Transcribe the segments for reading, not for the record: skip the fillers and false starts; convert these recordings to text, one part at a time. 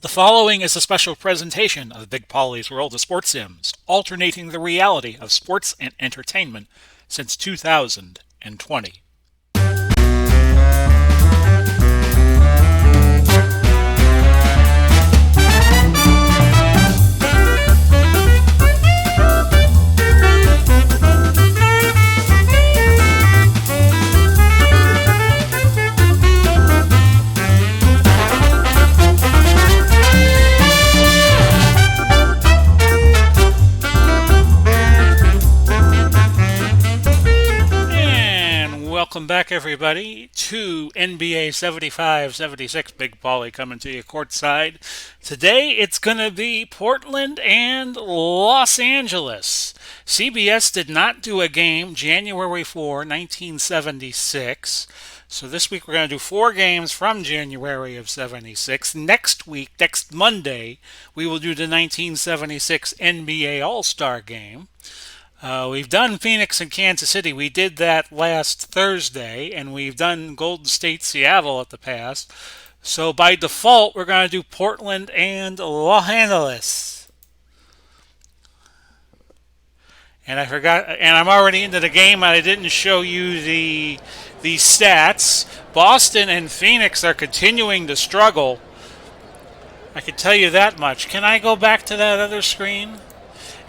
The following is a special presentation of Big Polly's World of Sports Sims, alternating the reality of sports and entertainment since 2020. Welcome back, everybody, to NBA 75-76. Big Polly coming to you courtside. Today, it's going to be Portland and Los Angeles. CBS did not do a game January 4, 1976. So this week, we're going to do 4 games from January of 76. Next week, next Monday, we will do the 1976 NBA All-Star Game. We've done Phoenix and Kansas City. We did that last Thursday, and we've done Golden State, Seattle at the past. So by default, we're going to do Portland and Los Angeles. And I forgot, and I'm already into the game, and I didn't show you the stats. Boston and Phoenix are continuing to struggle. I can tell you that much. Can I go back to that other screen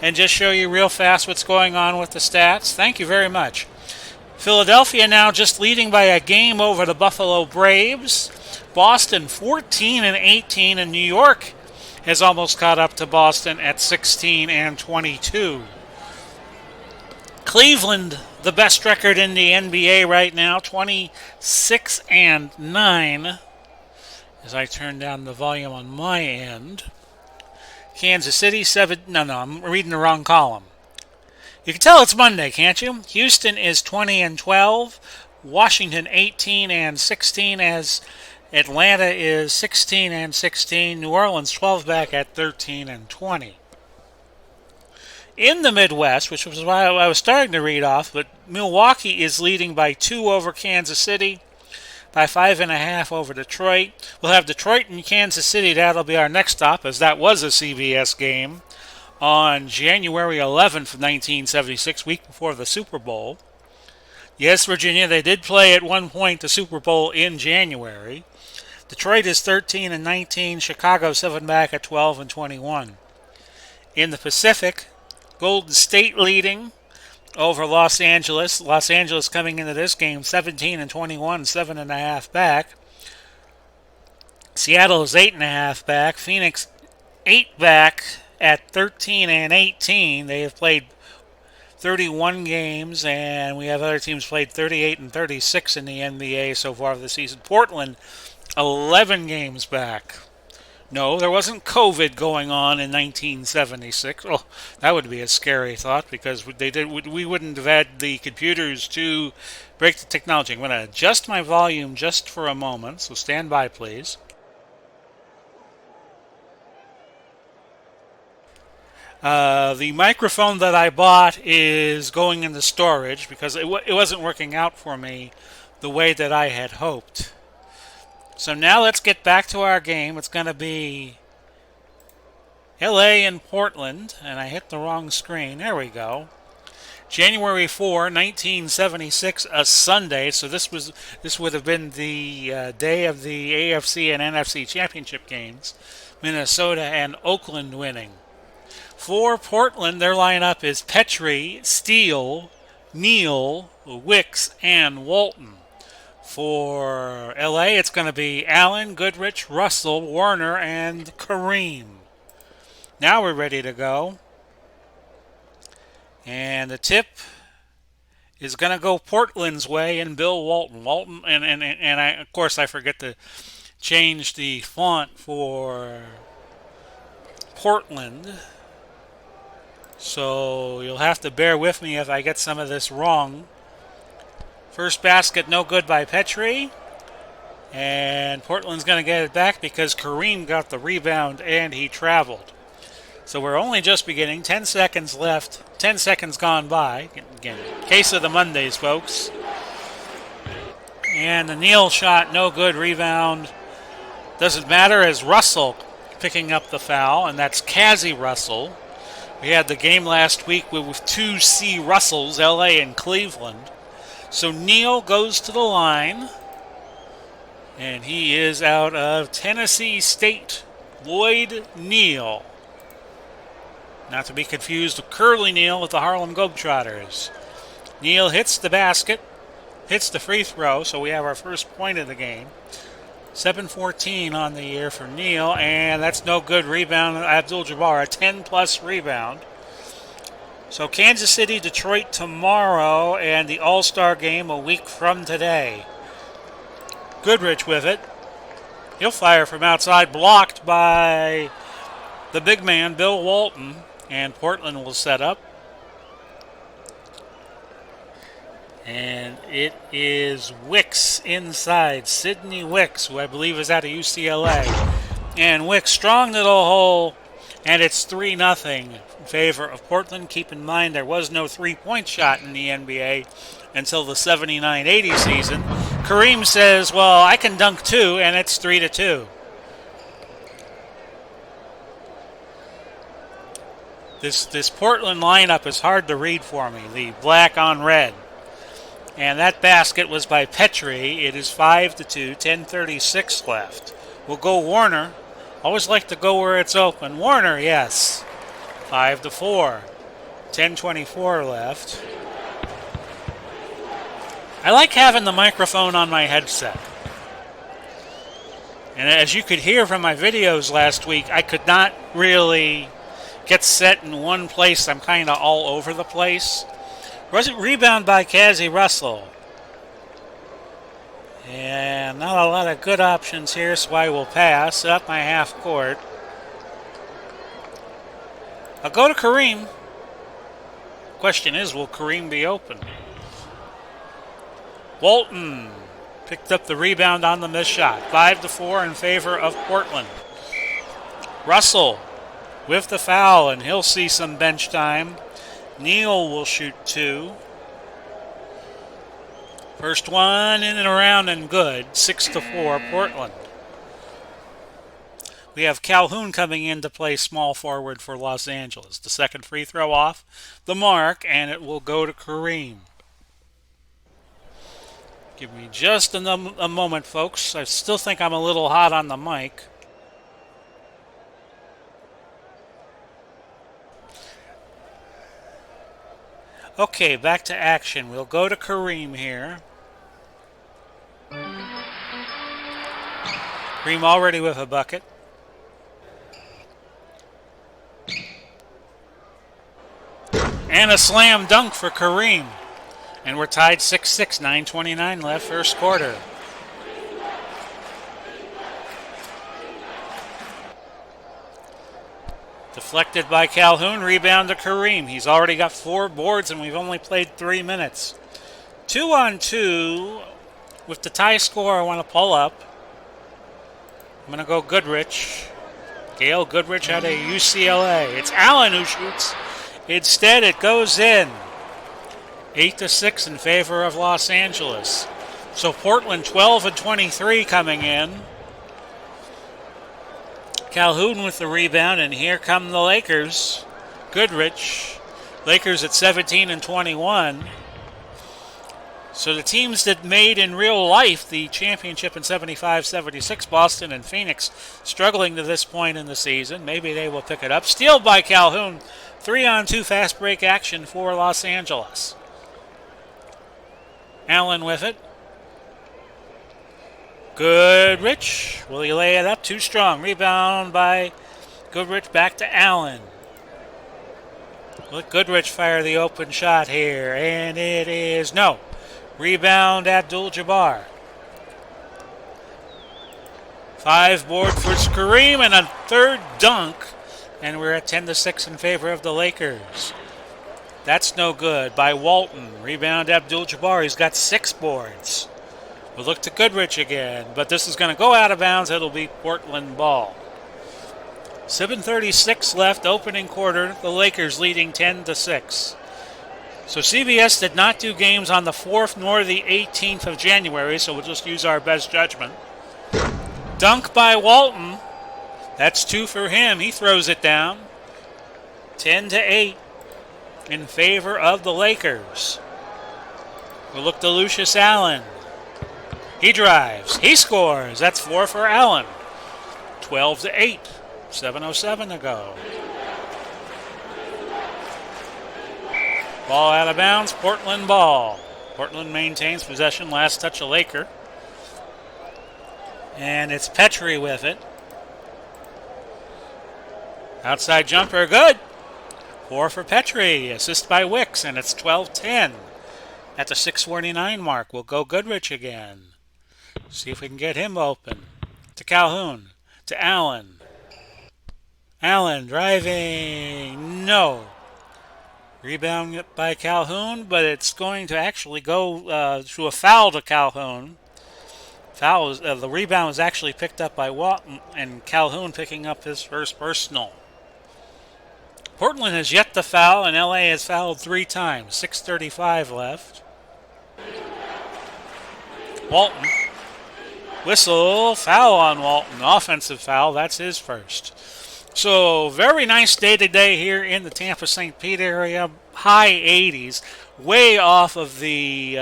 and just show you real fast what's going on with the stats? Thank you very much. Philadelphia now just leading by a game over the Buffalo Braves. Boston 14-18, and New York has almost caught up to Boston at 16-22. Cleveland, the best record in the NBA right now, 26-9. As I turn down the volume on my end. Kansas City, I'm reading the wrong column. You can tell it's Monday, can't you? Houston is 20-12. Washington 18-16, as Atlanta is 16-16. New Orleans 12 back at 13-20. In the Midwest, which was why I was starting to read off, but Milwaukee is leading by 2 over Kansas City, by 5.5 over Detroit. We'll have Detroit and Kansas City. That'll be our next stop, as that was a CBS game on January 11th of 1976, week before the Super Bowl. Yes, Virginia, they did play at one point the Super Bowl in January. Detroit is 13-19. Chicago 7 back at 12-21. In the Pacific, Golden State leading over Los Angeles. Los Angeles coming into this game 17-21, 7.5 back. Seattle is 8.5 back. Phoenix 8 back at 13-18. They have played 31 games, and we have other teams played 38 and 36 in the NBA so far this season. Portland 11 games back. No, there wasn't COVID going on in 1976. Oh, that would be a scary thought, because we wouldn't have had the computers to break the technology. I'm going to adjust my volume just for a moment, so stand by, please. The microphone that I bought is going into storage because it wasn't working out for me the way that I had hoped. So now let's get back to our game. It's going to be LA and Portland, and I hit the wrong screen. There we go. January 4, 1976, a Sunday. So this would have been the day of the AFC and NFC championship games. Minnesota and Oakland winning. For Portland, their lineup is Petrie, Steele, Neal, Wicks, and Walton. For LA, it's going to be Allen, Goodrich, Russell, Warner, and Kareem. Now we're ready to go. And the tip is going to go Portland's way and Bill Walton. Of course, I forget to change the font for Portland. So you'll have to bear with me if I get some of this wrong. First basket, no good by Petrie. And Portland's going to get it back because Kareem got the rebound and he traveled. So we're only just beginning. 10 seconds left. 10 seconds gone by. Again, case of the Mondays, folks. And the Neal shot, no good. Rebound. Doesn't matter as Russell picking up the foul, and that's Cazzie Russell. We had the game last week with two C. Russells, LA and Cleveland. So Neal goes to the line, and he is out of Tennessee State. Lloyd Neal. Not to be confused with Curly Neal with the Harlem Globetrotters. Neal hits the basket, hits the free throw, so we have our first point of the game. 7-14 on the year for Neal, and that's no good. Rebound, Abdul-Jabbar, a 10-plus rebound. So Kansas City, Detroit tomorrow, and the All-Star game a week from today. Goodrich with it. He'll fire from outside, blocked by the big man, Bill Walton, and Portland will set up. And it is Wicks inside. Sidney Wicks, who I believe is out of UCLA. And Wicks strong to the hole, and it's 3-0 in favor of Portland. Keep in mind there was no three-point shot in the NBA until the 79-80 season. Kareem says, well, I can dunk too, and it's 3-2. This Portland lineup is hard to read for me, the black on red. And that basket was by Petrie. It is 5-2, 10:36 left. We'll go Warner. Always like to go where it's open. Warner, yes. 5-4, 10:24 left. I like having the microphone on my headset. And as you could hear from my videos last week, I could not really get set in one place. I'm kind of all over the place. Rebound by Cazzie Russell. And not a lot of good options here, so I will pass up my half court. I'll go to Kareem. Question is, will Kareem be open? Walton picked up the rebound on the missed shot. 5-4 in favor of Portland. Russell with the foul, and he'll see some bench time. Neal will shoot 2. First one in and around and good. 6-4 Portland. We have Calhoun coming in to play small forward for Los Angeles. The second free throw off the mark, and it will go to Kareem. Give me just a moment, folks. I still think I'm a little hot on the mic. Okay, back to action. We'll go to Kareem here. Kareem already with a bucket. And a slam dunk for Kareem. And we're tied 6-6, 9:29 left, first quarter. Deflected by Calhoun, rebound to Kareem. He's already got 4 boards and we've only played 3 minutes. 2-on-2. With the tie score, I want to pull up. I'm going to go Goodrich. Gail Goodrich out of UCLA. It's Allen who shoots. Instead, it goes in. 8-6 in favor of Los Angeles. So Portland 12-23 coming in. Calhoun with the rebound, and here come the Lakers. Goodrich. Lakers at 17-21. So the teams that made in real life the championship in 75-76, Boston and Phoenix, struggling to this point in the season. Maybe they will pick it up. Steal by Calhoun. 3-on-2 fast break action for Los Angeles. Allen with it. Goodrich. Will he lay it up? Too strong. Rebound by Goodrich. Back to Allen. Let Goodrich fire the open shot here. And it is no. Rebound Abdul-Jabbar. 5 board for Kareem and a third dunk. And we're at 10-6 in favor of the Lakers. That's no good by Walton. Rebound Abdul-Jabbar. He's got 6 boards. We'll look to Goodrich again, but this is going to go out of bounds. It'll be Portland ball. 7:36 left, opening quarter. The Lakers leading 10-6. So CBS did not do games on the 4th nor the 18th of January, so we'll just use our best judgment. Dunk by Walton. That's 2 for him. He throws it down. 10-8 in favor of the Lakers. We'll look to Lucius Allen. He drives. He scores. That's 4 for Allen. 12-8. 7:07 to go. Ball out of bounds. Portland ball. Portland maintains possession. Last touch a Laker. And it's Petrie with it. Outside jumper, good. 4 for Petrie. Assist by Wicks, and it's 12-10. At the 6:49 mark, we'll go Goodrich again. See if we can get him open. To Calhoun. To Allen. Allen driving. No. Rebound by Calhoun, but it's going to actually go to a foul to Calhoun. The rebound was actually picked up by Walton, and Calhoun picking up his first personal. Portland has yet to foul, and LA has fouled 3 times. 6:35 left. Walton. Whistle. Foul on Walton. Offensive foul. That's his first. So, very nice day today here in the Tampa-St. Pete area. High 80s. Way off of the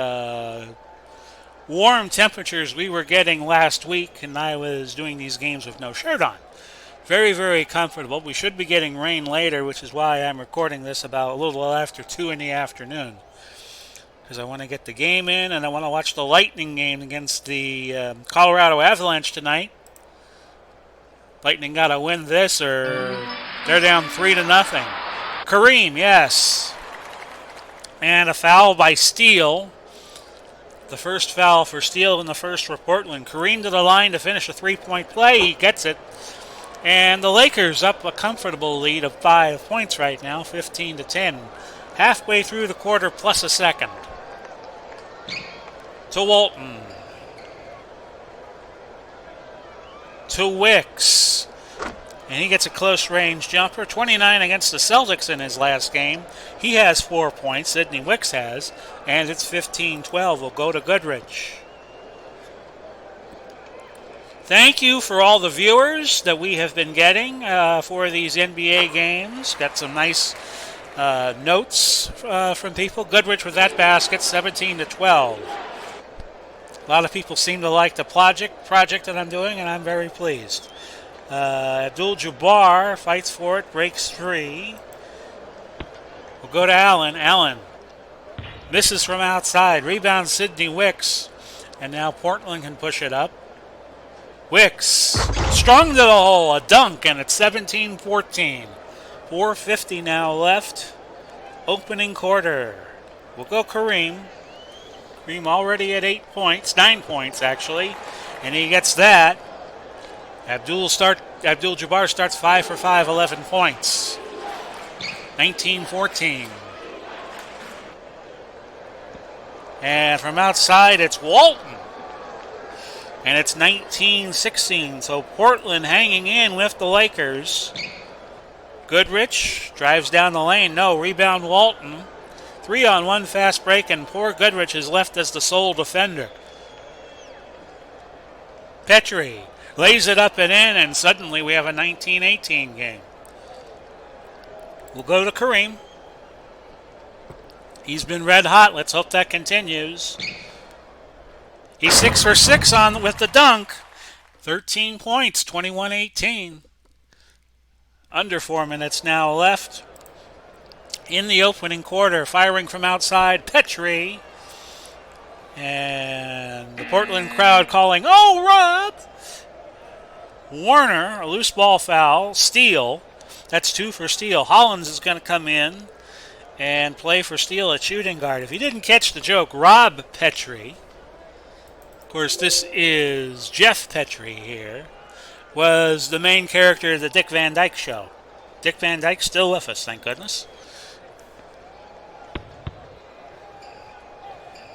warm temperatures we were getting last week, and I was doing these games with no shirt on. Very, very comfortable. We should be getting rain later, which is why I'm recording this about a little after 2 in the afternoon. Because I want to get the game in, and I want to watch the Lightning game against the Colorado Avalanche tonight. Lightning got to win this, or they're down 3-0. Kareem, yes. And a foul by Steele. The first foul for Steele in the first for Portland. Kareem to the line to finish a 3-point play. He gets it. And the Lakers up a comfortable lead of 5 points right now, 15-10. Halfway through the quarter plus a second. To Walton. To Wicks. And he gets a close range jumper. 29 against the Celtics in his last game. He has 4 points. Sidney Wicks has. And it's 15-12. We'll go to Goodrich. Thank you for all the viewers that we have been getting for these NBA games. Got some nice notes from people. Goodrich with that basket, 17-12. A lot of people seem to like the project that I'm doing, and I'm very pleased. Abdul-Jabbar fights for it, breaks free. We'll go to Allen. Allen misses from outside. Rebound Sidney Wicks. And now Portland can push it up. Wicks strung to the hole. A dunk, and it's 17-14. 4:50 now left. Opening quarter. We'll go Kareem. Kareem already at 8 points. 9 points, actually. And he gets that. Abdul-Jabbar starts 5 for 5, 11 points. 19-14. And from outside, it's Walton. And it's 19-16. So Portland hanging in with the Lakers. Goodrich drives down the lane. No, rebound Walton. 3-on-1 fast break, and poor Goodrich is left as the sole defender. Petrie lays it up and in, and suddenly we have a 19-18 game. We'll go to Kareem. He's been red hot. Let's hope that continues. He's 6 for 6 with the dunk. 13 points, 21-18. Under 4 minutes now left. In the opening quarter, firing from outside, Petrie. And the Portland crowd calling, "Oh, Rob!" Warner, a loose ball foul. Steele. That's 2 for Steele. Hollins is going to come in and play for Steele at shooting guard. If you didn't catch the joke, Rob Petrie, of course this is Jeff Petrie here, was the main character of the Dick Van Dyke Show. Dick Van Dyke's still with us, thank goodness.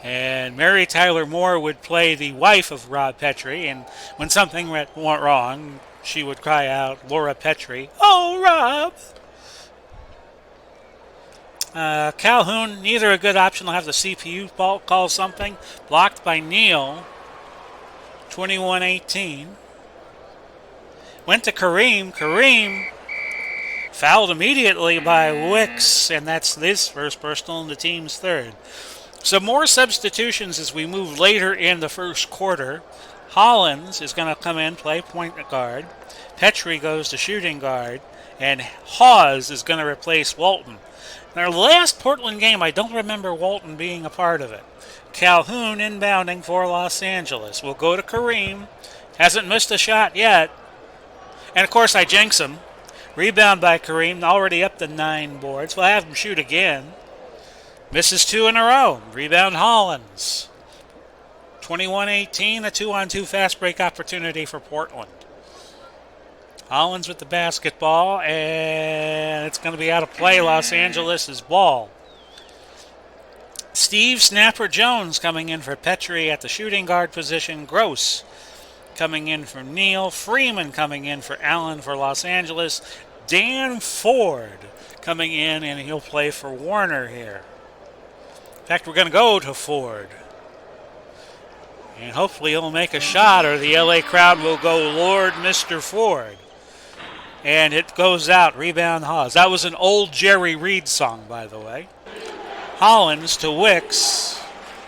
And Mary Tyler Moore would play the wife of Rob Petrie, and when something went wrong, she would cry out, "Laura Petrie, oh, Rob!" Calhoun, neither a good option. Will have the CPU call something. Blocked by Neal. 21-18. Went to Kareem. Kareem fouled immediately by Wicks, and that's his first personal and the team's third. Some more substitutions as we move later in the first quarter. Hollins is going to come in, play point guard. Petrie goes to shooting guard. And Hawes is going to replace Walton. In our last Portland game, I don't remember Walton being a part of it. Calhoun inbounding for Los Angeles. We'll go to Kareem. Hasn't missed a shot yet. And, of course, I jinx him. Rebound by Kareem, already up to 9 boards. We'll have him shoot again. Misses 2 in a row. Rebound Hollins. 21-18, a 2-on-2 fast break opportunity for Portland. Hollins with the basketball, and it's going to be out of play. Los Angeles' ball. Steve Snapper Jones coming in for Petrie at the shooting guard position. Gross coming in for Neal. Freeman coming in for Allen for Los Angeles. Dan Ford coming in, and he'll play for Warner here. In fact, we're going to go to Ford. And hopefully he'll make a shot, or the LA crowd will go, Lord, Mr. Ford. And it goes out. Rebound Hawes. That was an old Jerry Reed song, by the way. Hollins to Wicks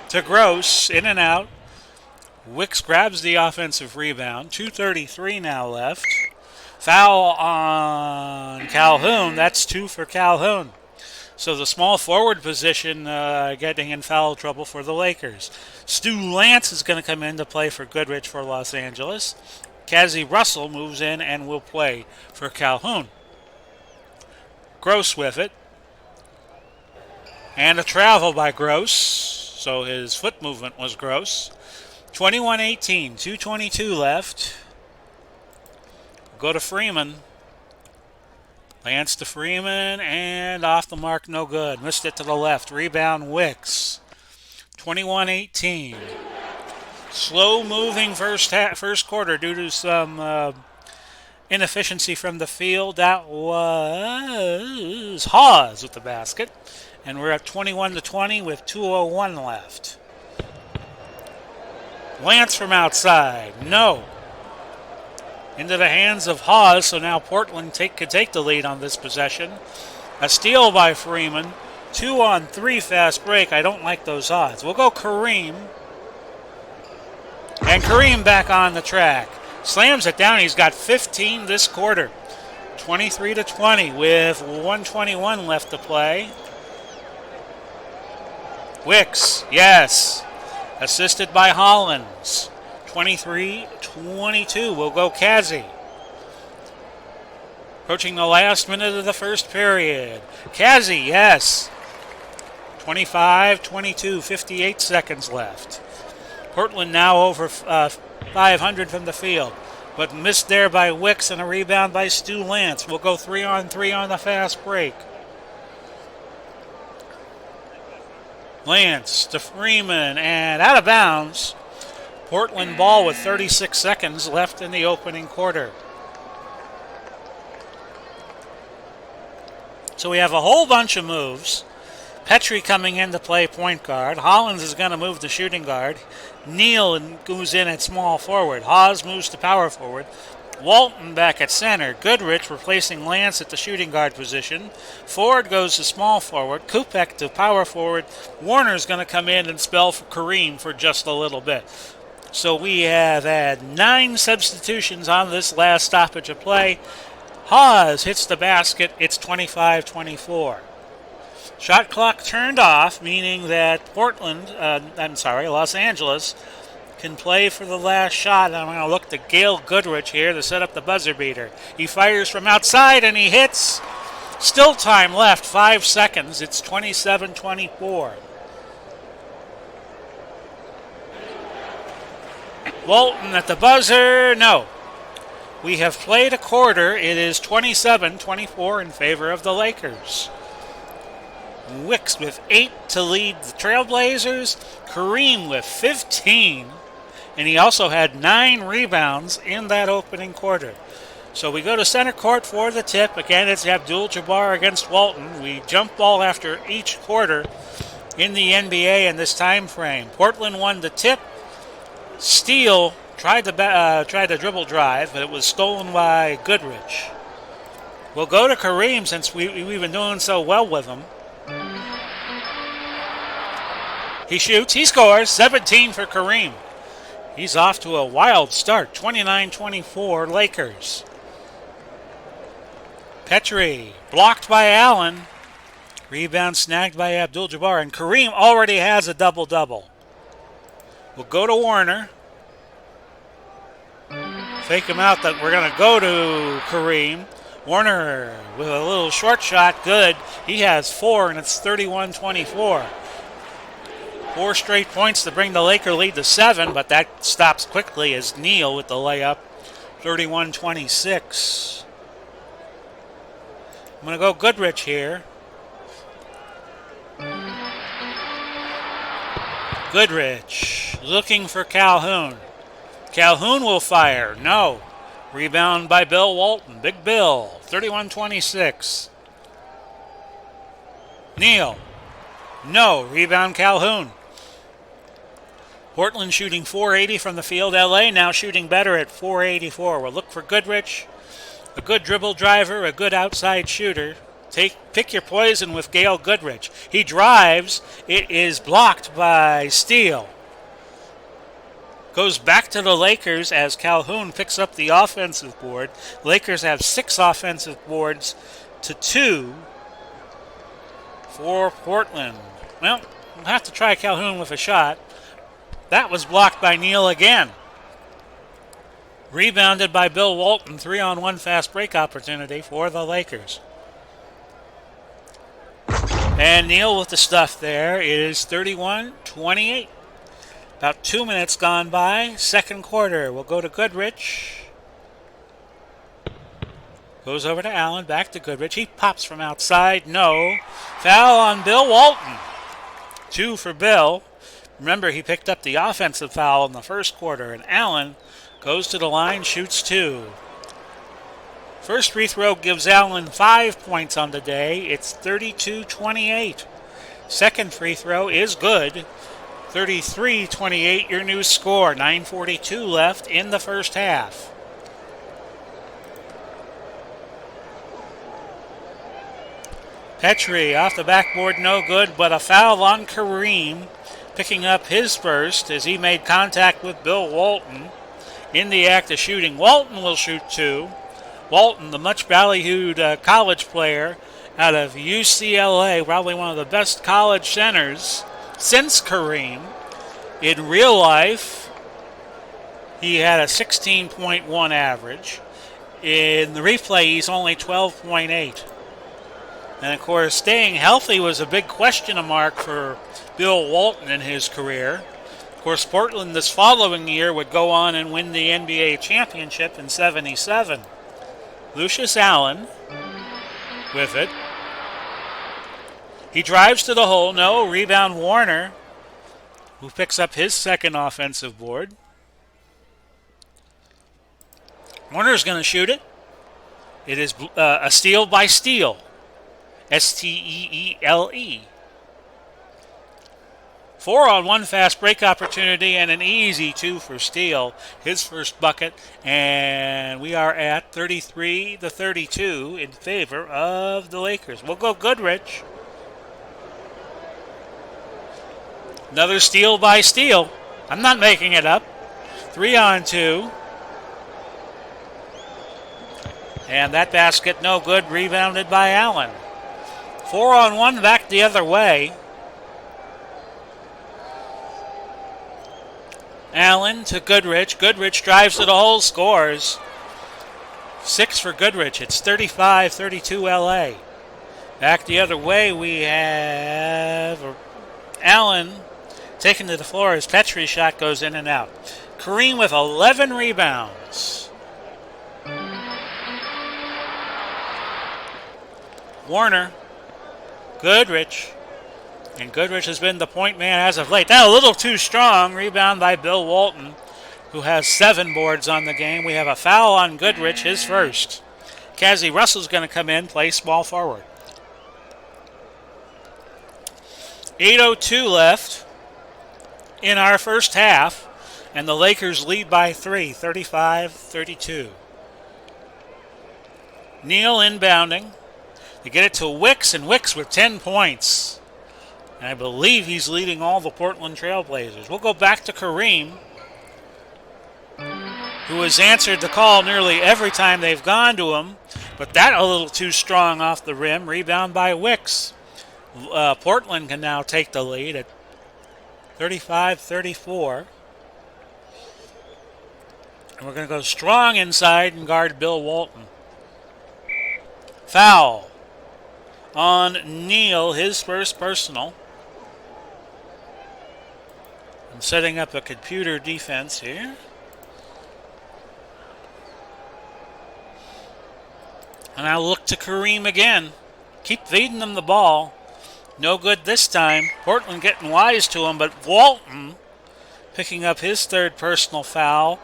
to Gross. In and out. Wicks grabs the offensive rebound. 2:33 now left. Foul on Calhoun. That's 2 for Calhoun. So the small forward position getting in foul trouble for the Lakers. Stu Lance is going to come in to play for Goodrich for Los Angeles. Cazzie Russell moves in and will play for Calhoun. Gross with it. And a travel by Gross. So his foot movement was gross. 21-18, 2:22 left. Go to Freeman. Lance to Freeman, and off the mark, no good. Missed it to the left. Rebound Wicks. 21-18. Slow-moving first quarter due to some inefficiency from the field. That was Hawes with the basket. And we're at 21-20 with 2:01 left. Lance from outside. No. Into the hands of Hawes, so now Portland could take the lead on this possession. A steal by Freeman. 2-on-3 fast break. I don't like those odds. We'll go Kareem. And Kareem back on the track. Slams it down. He's got 15 this quarter. 23-20 with 1:21 left to play. Wicks, yes. Assisted by Hollins. 23-22. We'll go Cazzie. Approaching the last minute of the first period. Cazzie, yes. 25-22, 58 seconds left. Portland now over 500 from the field, but missed there by Wicks and a rebound by Stu Lance. We'll go 3-on-3 on the fast break. Lance to Freeman and out of bounds. Portland ball with 36 seconds left in the opening quarter. So we have a whole bunch of moves. Petrie coming in to play point guard. Hollins is going to move to shooting guard. Neal goes in at small forward. Hawes moves to power forward. Walton back at center. Goodrich replacing Lance at the shooting guard position. Ford goes to small forward. Kupek to power forward. Warner's going to come in and spell for Kareem for just a little bit. So we have had 9 substitutions on this last stoppage of play. Hawes hits the basket. It's 25-24. Shot clock turned off, meaning that Los Angeles can play for the last shot. I'm going to look to Gail Goodrich here to set up the buzzer beater. He fires from outside and he hits. Still time left, 5 seconds. It's 27-24. Walton at the buzzer. No. We have played a quarter. It is 27-24 in favor of the Lakers. Wicks with 8 to lead the Trailblazers. Kareem with 15. And he also had 9 rebounds in that opening quarter. So we go to center court for the tip. Again, it's Abdul-Jabbar against Walton. We jump ball after each quarter in the NBA in this time frame. Portland won the tip. Steele tried the dribble drive, but it was stolen by Goodrich. We'll go to Kareem since we've been doing so well with him. He shoots, he scores, 17 for Kareem. He's off to a wild start, 29-24 Lakers. Petrie, blocked by Allen. Rebound snagged by Abdul-Jabbar, and Kareem already has a double-double. We'll go to Warner. Fake him out that we're going to go to Kareem. Warner with a little short shot, good. He has 4, and it's 31-24. 4 straight points to bring the Laker lead to 7, but that stops quickly as Neal with the layup, 31-26. I'm going to go Goodrich here. Goodrich looking for Calhoun. Calhoun will fire. No. Rebound by Bill Walton. Big Bill. 31-26. Neal. No. Rebound Calhoun. Portland shooting .480 from the field. LA now shooting better at .484. We'll look for Goodrich. A good dribble driver. A good outside shooter. Pick your poison with Gail Goodrich. He drives. It is blocked by Steele. Goes back to the Lakers as Calhoun picks up the offensive board. Lakers have 6 offensive boards to 2 for Portland. Well, we'll have to try Calhoun with a shot. That was blocked by Neal again. Rebounded by Bill Walton. 3-on-1 fast break opportunity for the Lakers. And Neal with the stuff there. It is 31-28. About 2 minutes gone by. Second quarter. We'll go to Goodrich. Goes over to Allen. Back to Goodrich. He pops from outside. No. Foul on Bill Walton. 2 for Bill. Remember, he picked up the offensive foul in the first quarter. And Allen goes to the line, shoots 2. First free throw gives Allen 5 points on the day. It's 32-28. Second free throw is good. 33-28, your new score. 9:42 left in the first half. Petrie off the backboard, no good, but a foul on Kareem, picking up his first as he made contact with Bill Walton in the act of shooting. Walton will shoot 2. Walton, the much ballyhooed college player out of UCLA, probably one of the best college centers since Kareem. In real life, he had a 16.1 average. In the replay, he's only 12.8. And of course, staying healthy was a big question mark for Bill Walton in his career. Of course, Portland this following year would go on and win the NBA championship in '77. Lucius Allen with it. He drives to the hole. No. Rebound Warner, who picks up his second offensive board. Warner's going to shoot it. It is a steal by Steele. Steele. 4-on-1 fast break opportunity and an easy 2 for Steele. His first bucket. And we are at 33-32 in favor of the Lakers. We'll go Goodrich. Another steal by Steele. I'm not making it up. 3-on-2. And that basket no good. Rebounded by Allen. 4-on-1 back the other way. Allen to Goodrich. Goodrich drives to the hole, scores. 6 for Goodrich. It's 35-32 LA. Back the other way, we have Allen taken to the floor as Petrie's shot goes in and out. Kareem with 11 rebounds. Warner. Goodrich. And Goodrich has been the point man as of late. Now a little too strong. Rebound by Bill Walton, who has 7 boards on the game. We have a foul on Goodrich, his first. Cazzie Russell's going to come in, play small forward. 8:02 left in our first half. And the Lakers lead by 3, 35-32. Neal inbounding. They get it to Wicks, and Wicks with 10 points. And I believe he's leading all the Portland Trailblazers. We'll go back to Kareem, who has answered the call nearly every time they've gone to him. But that a little too strong off the rim. Rebound by Wicks. Portland can now take the lead at 35-34. And we're going to go strong inside and guard Bill Walton. Foul on Neal, his first personal. I'm setting up a computer defense here. And I'll look to Kareem again. Keep feeding them the ball. No good this time. Portland getting wise to him, but Walton picking up his third personal foul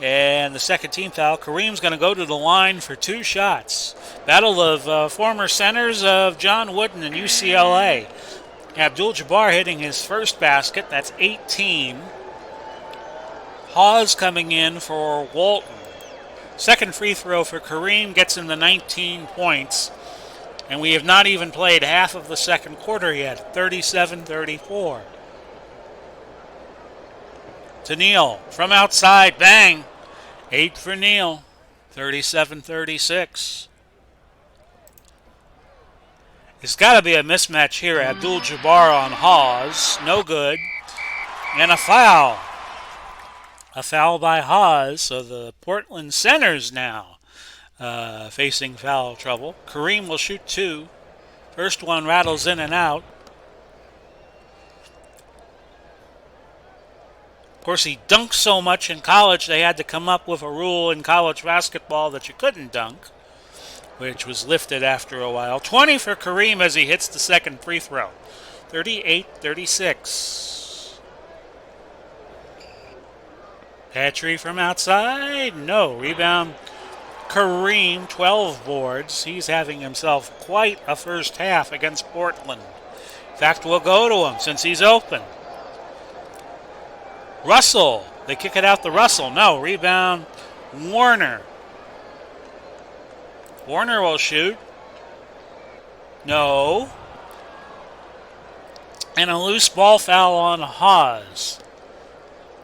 and the second team foul. Kareem's going to go to the line for 2 shots. Battle of former centers of John Wooden and UCLA. Abdul-Jabbar hitting his first basket. That's 18. Hawes coming in for Walton. Second free throw for Kareem gets him to 19 points. And we have not even played half of the second quarter yet. 37-34. To Neal. From outside. Bang. 8 for Neal. 37-36. There's got to be a mismatch here. Abdul-Jabbar on Hawes. No good. And a foul. A foul by Hawes. So the Portland centers now facing foul trouble. Kareem will shoot 2. First one rattles in and out. Of course, he dunked so much in college, they had to come up with a rule in college basketball that you couldn't dunk, which was lifted after a while. 20 for Kareem as he hits the second free throw. 38-36. Petrie from outside. No. Rebound. Kareem, 12 boards. He's having himself quite a first half against Portland. In fact, we'll go to him since he's open. Russell. They kick it out to Russell. No. Rebound. Warner. Warner will shoot. No. And a loose ball foul on Hawes.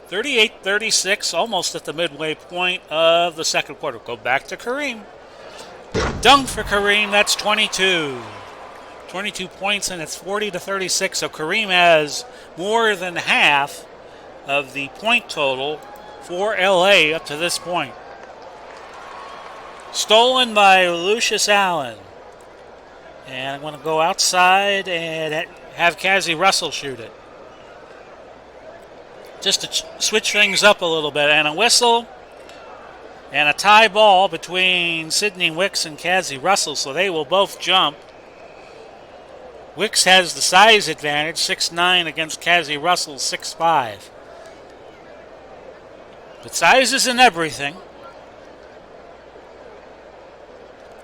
38-36, almost at the midway point of the second quarter. Go back to Kareem. Dunk for Kareem. That's 22. 22 points, and it's 40-36. So Kareem has more than half of the point total for LA up to this point. Stolen by Lucius Allen. And I'm going to go outside and have Cazzie Russell shoot it. Just to switch things up a little bit. And a whistle and a tie ball between Sidney Wicks and Cazzie Russell, so they will both jump. Wicks has the size advantage, 6'9" against Cazzie Russell, 6'5". But size isn't everything.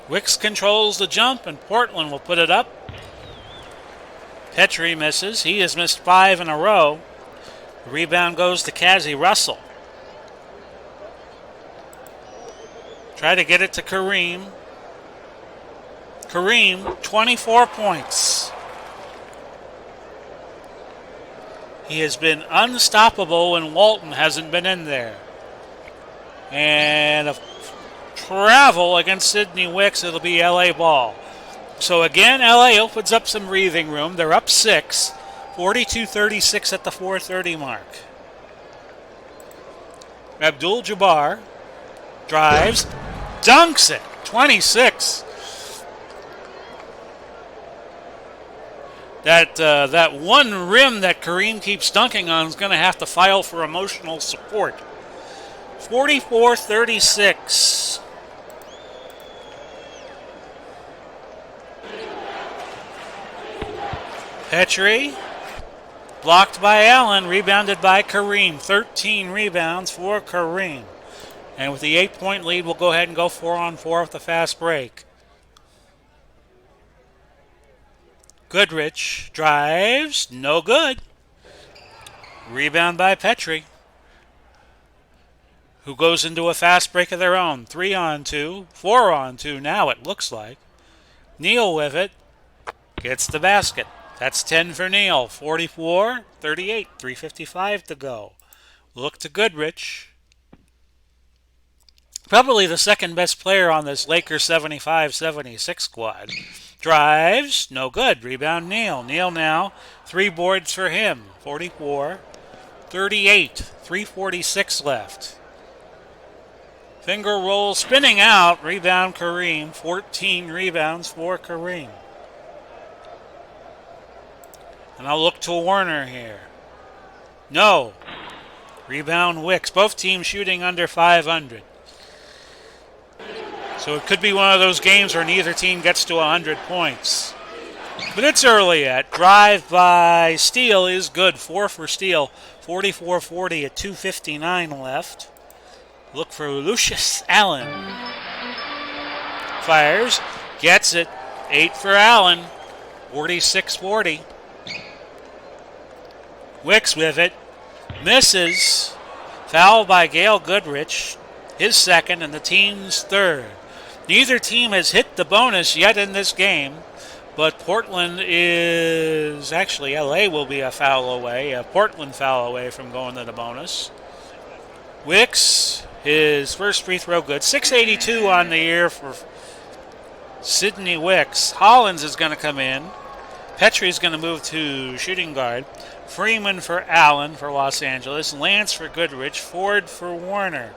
Wicks controls the jump, and Portland will put it up. Petrie misses. He has missed 5 in a row. The rebound goes to Cazzie Russell. Try to get it to Kareem. Kareem, 24 points. He has been unstoppable when Walton hasn't been in there. And a travel against Sidney Wicks, it'll be LA ball. So again, LA opens up some breathing room. They're up 6, 42-36 at the 4:30 mark. Abdul-Jabbar drives, dunks it, 26. That one rim that Kareem keeps dunking on is going to have to file for emotional support. 44-36. Petrie, blocked by Allen, rebounded by Kareem. 13 rebounds for Kareem. And with the 8-point lead, we'll go ahead and go 4-on-4 with the fast break. Goodrich drives, no good. Rebound by Petrie. who goes into a fast break of their own. 3-on-2, 4-on-2 now it looks like. Neal with it, gets the basket. That's 10 for Neal. 44-38, 3:55 to go. Look to Goodrich. Probably the second best player on this Lakers 75-76 squad. Drives, no good. Rebound Neal. Neal now, 3 boards for him. 44-38, 3:46 left. Finger roll, spinning out. Rebound Kareem. 14 rebounds for Kareem. And I'll look to Warner here. No. Rebound Wicks. Both teams shooting under 500. So it could be one of those games where neither team gets to 100 points. But it's early yet. Drive by Steele is good. 4 for Steele. 44-40 at 2:59 left. Look for Lucius Allen. Fires. Gets it. 8 for Allen. 46-40. Wicks with it. Misses. Foul by Gail Goodrich. His second and the team's third. Neither team has hit the bonus yet in this game, but Portland is... Actually, LA will be a foul away, a Portland foul away from going to the bonus. Wicks, his first free throw good. 682 on the year for Sidney Wicks. Hollins is going to come in. Petrie's going to move to shooting guard. Freeman for Allen for Los Angeles. Lance for Goodrich. Ford for Warner.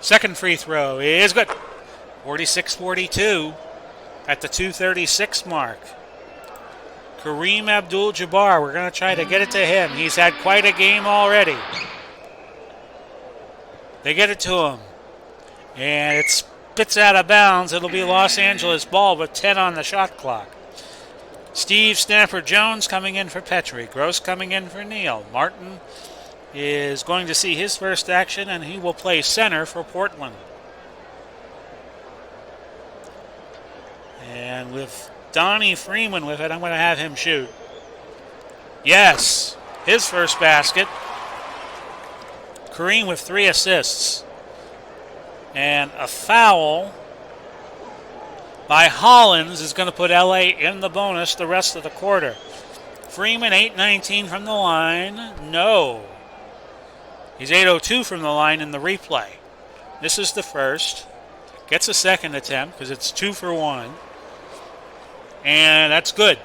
Second free throw is good. 46-42 at the 2:36 mark. Kareem Abdul-Jabbar, we're going to try to get it to him. He's had quite a game already. They get it to him. And it spits out of bounds. It'll be Los Angeles ball with 10 on the shot clock. Steve Snapper Jones coming in for Petrie. Gross coming in for Neal. Martin is going to see his first action, and he will play center for Portland. And with Donnie Freeman with it, I'm going to have him shoot. Yes, his first basket. Kareem with 3 assists. And a foul by Hollins is going to put LA in the bonus the rest of the quarter. Freeman, 8-19 from the line. No. He's 8-02 from the line in the replay. This is the first. Gets a second attempt because it's 2 for 1. And that's good.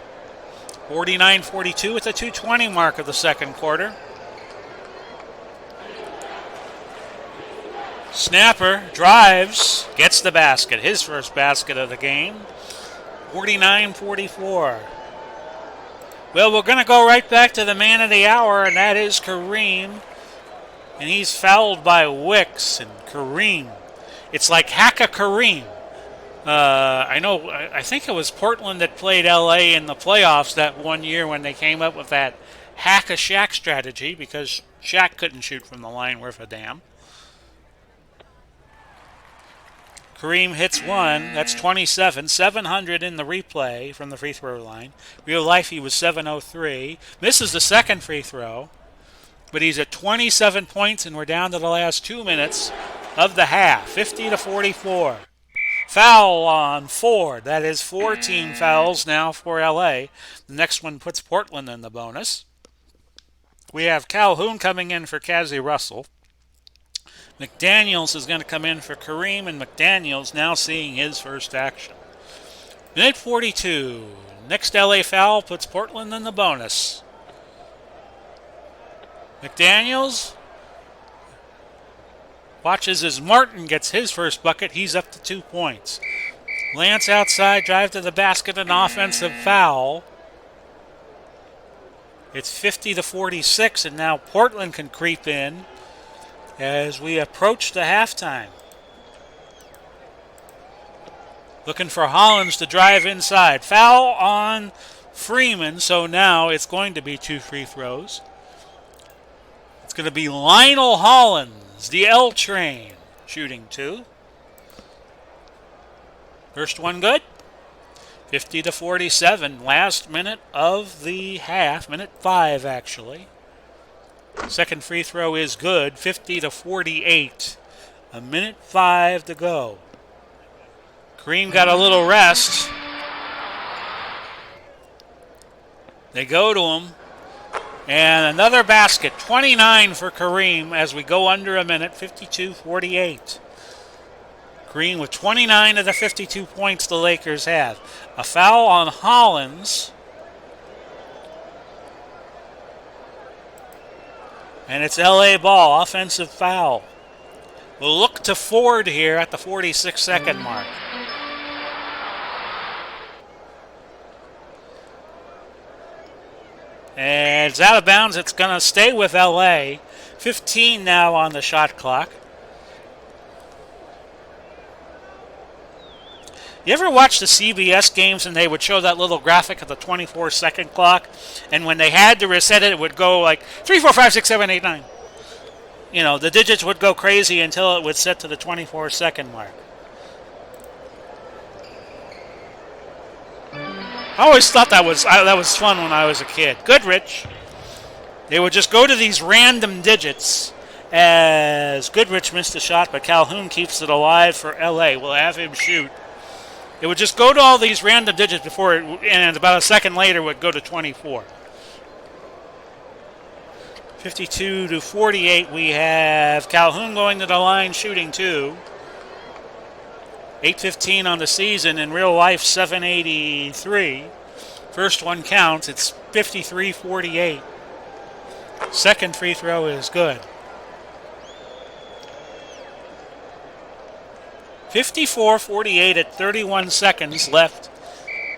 49-42 at the 2:20 mark of the second quarter. Snapper drives, gets the basket. His first basket of the game. 49-44. Well, we're going to go right back to the man of the hour, and that is Kareem. And he's fouled by Wicks and Kareem. It's like hack a Kareem. I think it was Portland that played LA in the playoffs that one year when they came up with that hack a Shaq strategy because Shaq couldn't shoot from the line worth a damn. Kareem hits one. That's 27. 700 in the replay from the free throw line. Real life, he was 703. Misses the second free throw. But he's at 27 points, and we're down to the last 2 minutes of the half. 50-44. Foul on Ford. That is 14 fouls now for LA. The next one puts Portland in the bonus. We have Calhoun coming in for Cazzie Russell. McDaniels is going to come in for Kareem, and McDaniels now seeing his first action. Minute 42. Next LA foul puts Portland in the bonus. McDaniels watches as Martin gets his first bucket. He's up to 2 points. Lance outside, drive to the basket, an offensive foul. It's 50-46, and now Portland can creep in as we approach the halftime. Looking for Hollins to drive inside. Foul on Freeman, so now it's going to be 2 free throws. It's going to be Lionel Hollins, the L train, shooting 2. First one good. 50-47, last minute of the half, minute 5 actually. Second free throw is good, 50-48. A minute 5 to go. Kareem got a little rest. They go to him. And another basket, 29 for Kareem as we go under a minute, 52-48. Kareem with 29 of the 52 points the Lakers have. A foul on Hollins. And it's LA ball, offensive foul. We'll look to Ford here at the 46-second mark. And it's out of bounds. It's going to stay with LA. 15 now on the shot clock. You ever watch the CBS games and they would show that little graphic of the 24-second clock? And when they had to reset it, it would go like 3, 4, 5, 6, 7, 8, 9. You know, the digits would go crazy until it would set to the 24-second mark. I always thought that was fun when I was a kid. Goodrich. They would just go to these random digits as Goodrich missed a shot, but Calhoun keeps it alive for LA. We'll have him shoot. It would just go to all these random digits before it, and about a second later would go to 24. 52-48, we have Calhoun going to the line shooting 2. 8:15 on the season. In real life, 783. First one counts. It's 53-48. Second free throw is good. 54-48 at 31 seconds left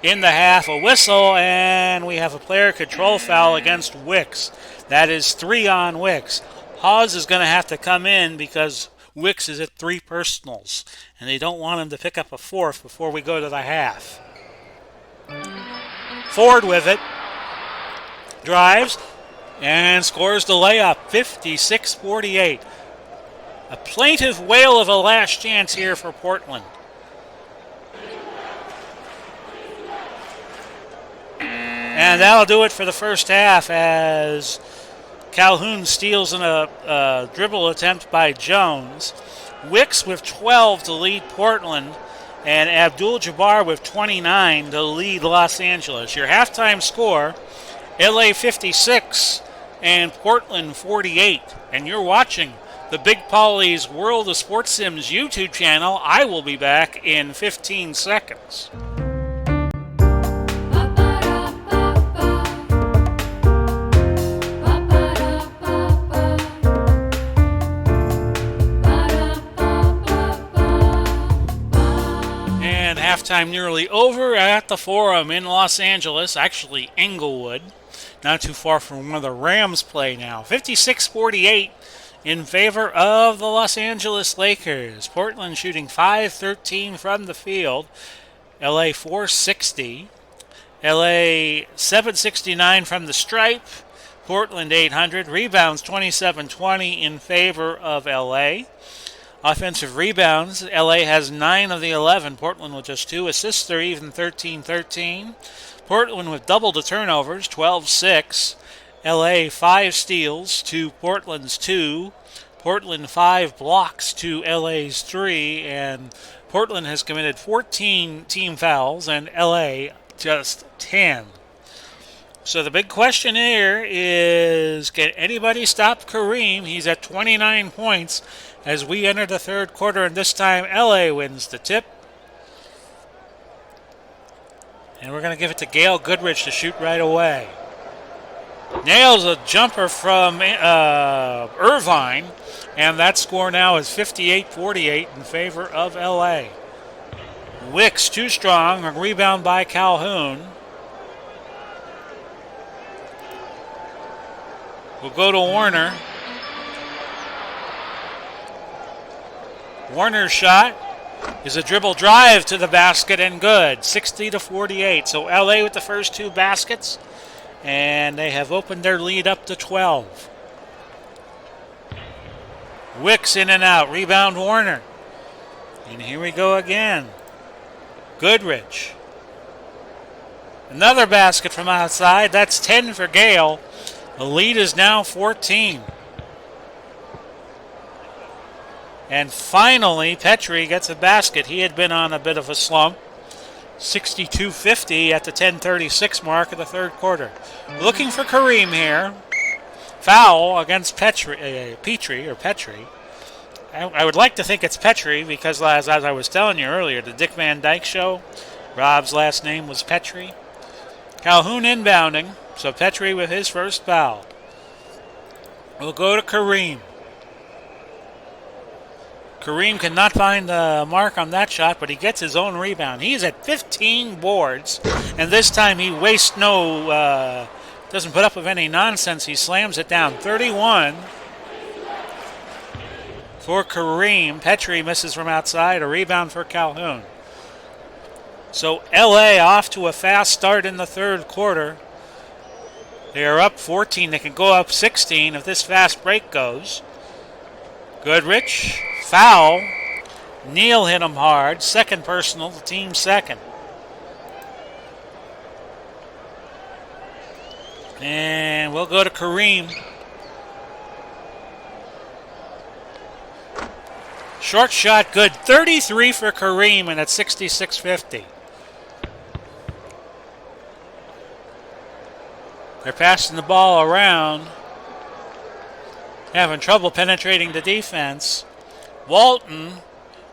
in the half. A whistle, and we have a player control foul against Wicks. That is 3 on Wicks. Hawes is going to have to come in because Wicks is at 3 personals, and they don't want him to pick up a 4th before we go to the half. Ford with it. Drives and scores the layup, 56-48. A plaintive wail of a last chance here for Portland. And that'll do it for the first half as Calhoun steals in a dribble attempt by Jones. Wicks with 12 to lead Portland, and Abdul-Jabbar with 29 to lead Los Angeles. Your halftime score, LA 56 and Portland 48. And you're watching the Big Paulie's World of Sports Sims YouTube channel. I will be back in 15 seconds. And halftime nearly over at the Forum in Los Angeles, actually Inglewood, not too far from where the Rams play now. 56-48 in favor of the Los Angeles Lakers. Portland shooting 5-13 from the field. LA 460. LA 769 from the stripe. Portland 800. Rebounds 27-20 in favor of LA. Offensive rebounds, LA has 9 of the 11. Portland with just 2 assists. They're even 13-13. Portland with double the turnovers, 12-6. LA 5 steals to Portland's 2. Portland 5 blocks to LA's 3. And Portland has committed 14 team fouls and LA just 10. So the big question here is, can anybody stop Kareem? He's at 29 points as we enter the third quarter, and this time LA wins the tip. And we're going to give it to Gail Goodrich to shoot right away. Nails a jumper from Irvine, and that score now is 58-48 in favor of LA. Wicks too strong, a rebound by Calhoun. We'll go to Warner. Warner's shot is a dribble drive to the basket and good. 60-48. So LA with the first 2 baskets, and they have opened their lead up to 12. Wicks in and out. Rebound Warner. And here we go again. Goodrich. Another basket from outside. That's 10 for Gale. The lead is now 14. And finally, Petrie gets a basket. He had been on a bit of a slump. 62-50 at the 10:36 mark of the third quarter. Looking for Kareem here. Foul against Petrie. I would like to think it's Petrie because, as I was telling you earlier, the Dick Van Dyke Show, Rob's last name was Petrie. Calhoun inbounding, so Petrie with his first foul. We'll go to Kareem. Kareem cannot find the mark on that shot, but he gets his own rebound. He's at 15 boards, and this time he wastes doesn't put up with any nonsense. He slams it down. 31 for Kareem. Petrie misses from outside. A rebound for Calhoun. So LA off to a fast start in the third quarter. They are up 14. They can go up 16 if this fast break goes. Goodrich, foul. Neal hit him hard. Second personal, the team second. And we'll go to Kareem. Short shot good. 33 for Kareem, and it's 66-50. They're passing the ball around. Having trouble penetrating the defense. Walton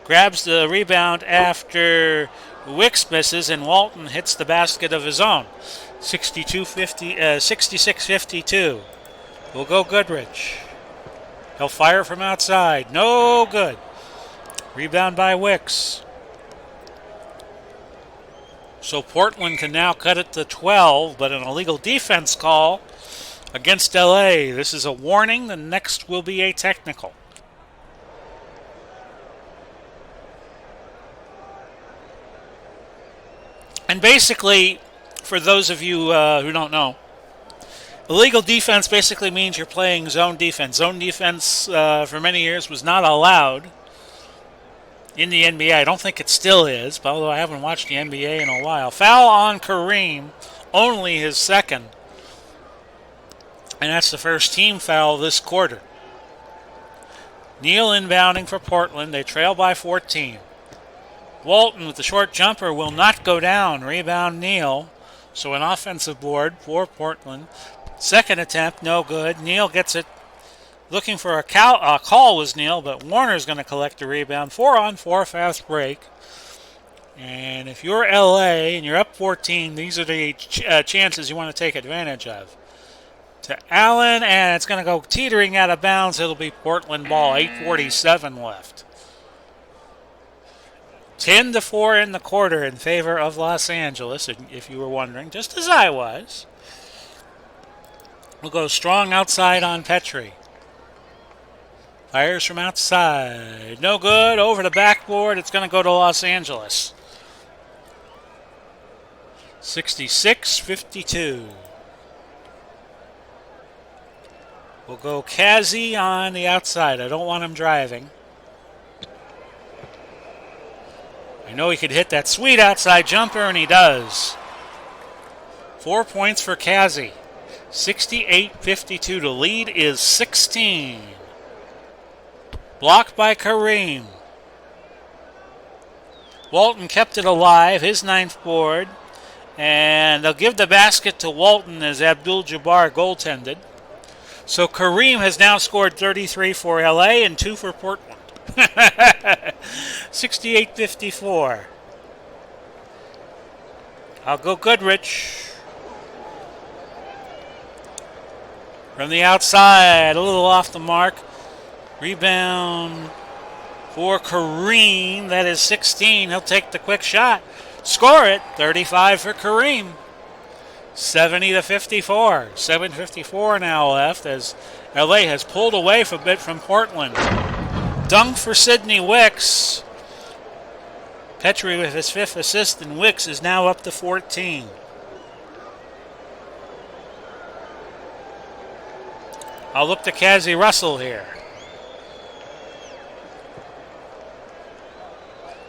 grabs the rebound after Wicks misses, and Walton hits the basket of his own. 66-52. We'll go Goodrich. He'll fire from outside. No good. Rebound by Wicks. So Portland can now cut it to 12, but an illegal defense call against LA. This is a warning. The next will be a technical. And basically, for those of you who don't know, illegal defense basically means you're playing zone defense. Zone defense for many years was not allowed in the NBA. I don't think it still is, but although I haven't watched the NBA in a while. Foul on Kareem, only his second. And that's the first team foul this quarter. Neal inbounding for Portland. They trail by 14. Walton with the short jumper will not go down. Rebound Neal. So an offensive board for Portland. Second attempt, no good. Neal gets it. Looking for a call was Neal, but Warner's going to collect the rebound. 4-on-4 fast break. And if you're LA and you're up 14, these are the chances you want to take advantage of. To Allen, and it's going to go teetering out of bounds. It'll be Portland ball. 8:47 left. 10-4 in the quarter in favor of Los Angeles, if you were wondering, just as I was. We'll go strong outside on Petrie. Fires from outside. No good. Over the backboard. It's going to go to Los Angeles. 66-52. We'll go Kazi on the outside. I don't want him driving. I know he could hit that sweet outside jumper, and he does. 4 points for Kazi. 68-52. The lead is 16. Blocked by Kareem. Walton kept it alive, his ninth board. And they'll give the basket to Walton as Abdul-Jabbar goaltended. So Kareem has now scored 33 for LA and 2 for Portland. 68-54. I'll go Goodrich. From the outside, a little off the mark. Rebound for Kareem. That is 16. He'll take the quick shot. Score it. 35 for Kareem. 70-54. 7:54 now left as LA has pulled away a bit from Portland. Dunk for Sidney Wicks. Petrie with his 5th assist, and Wicks is now up to 14. I'll look to Kazi Russell here.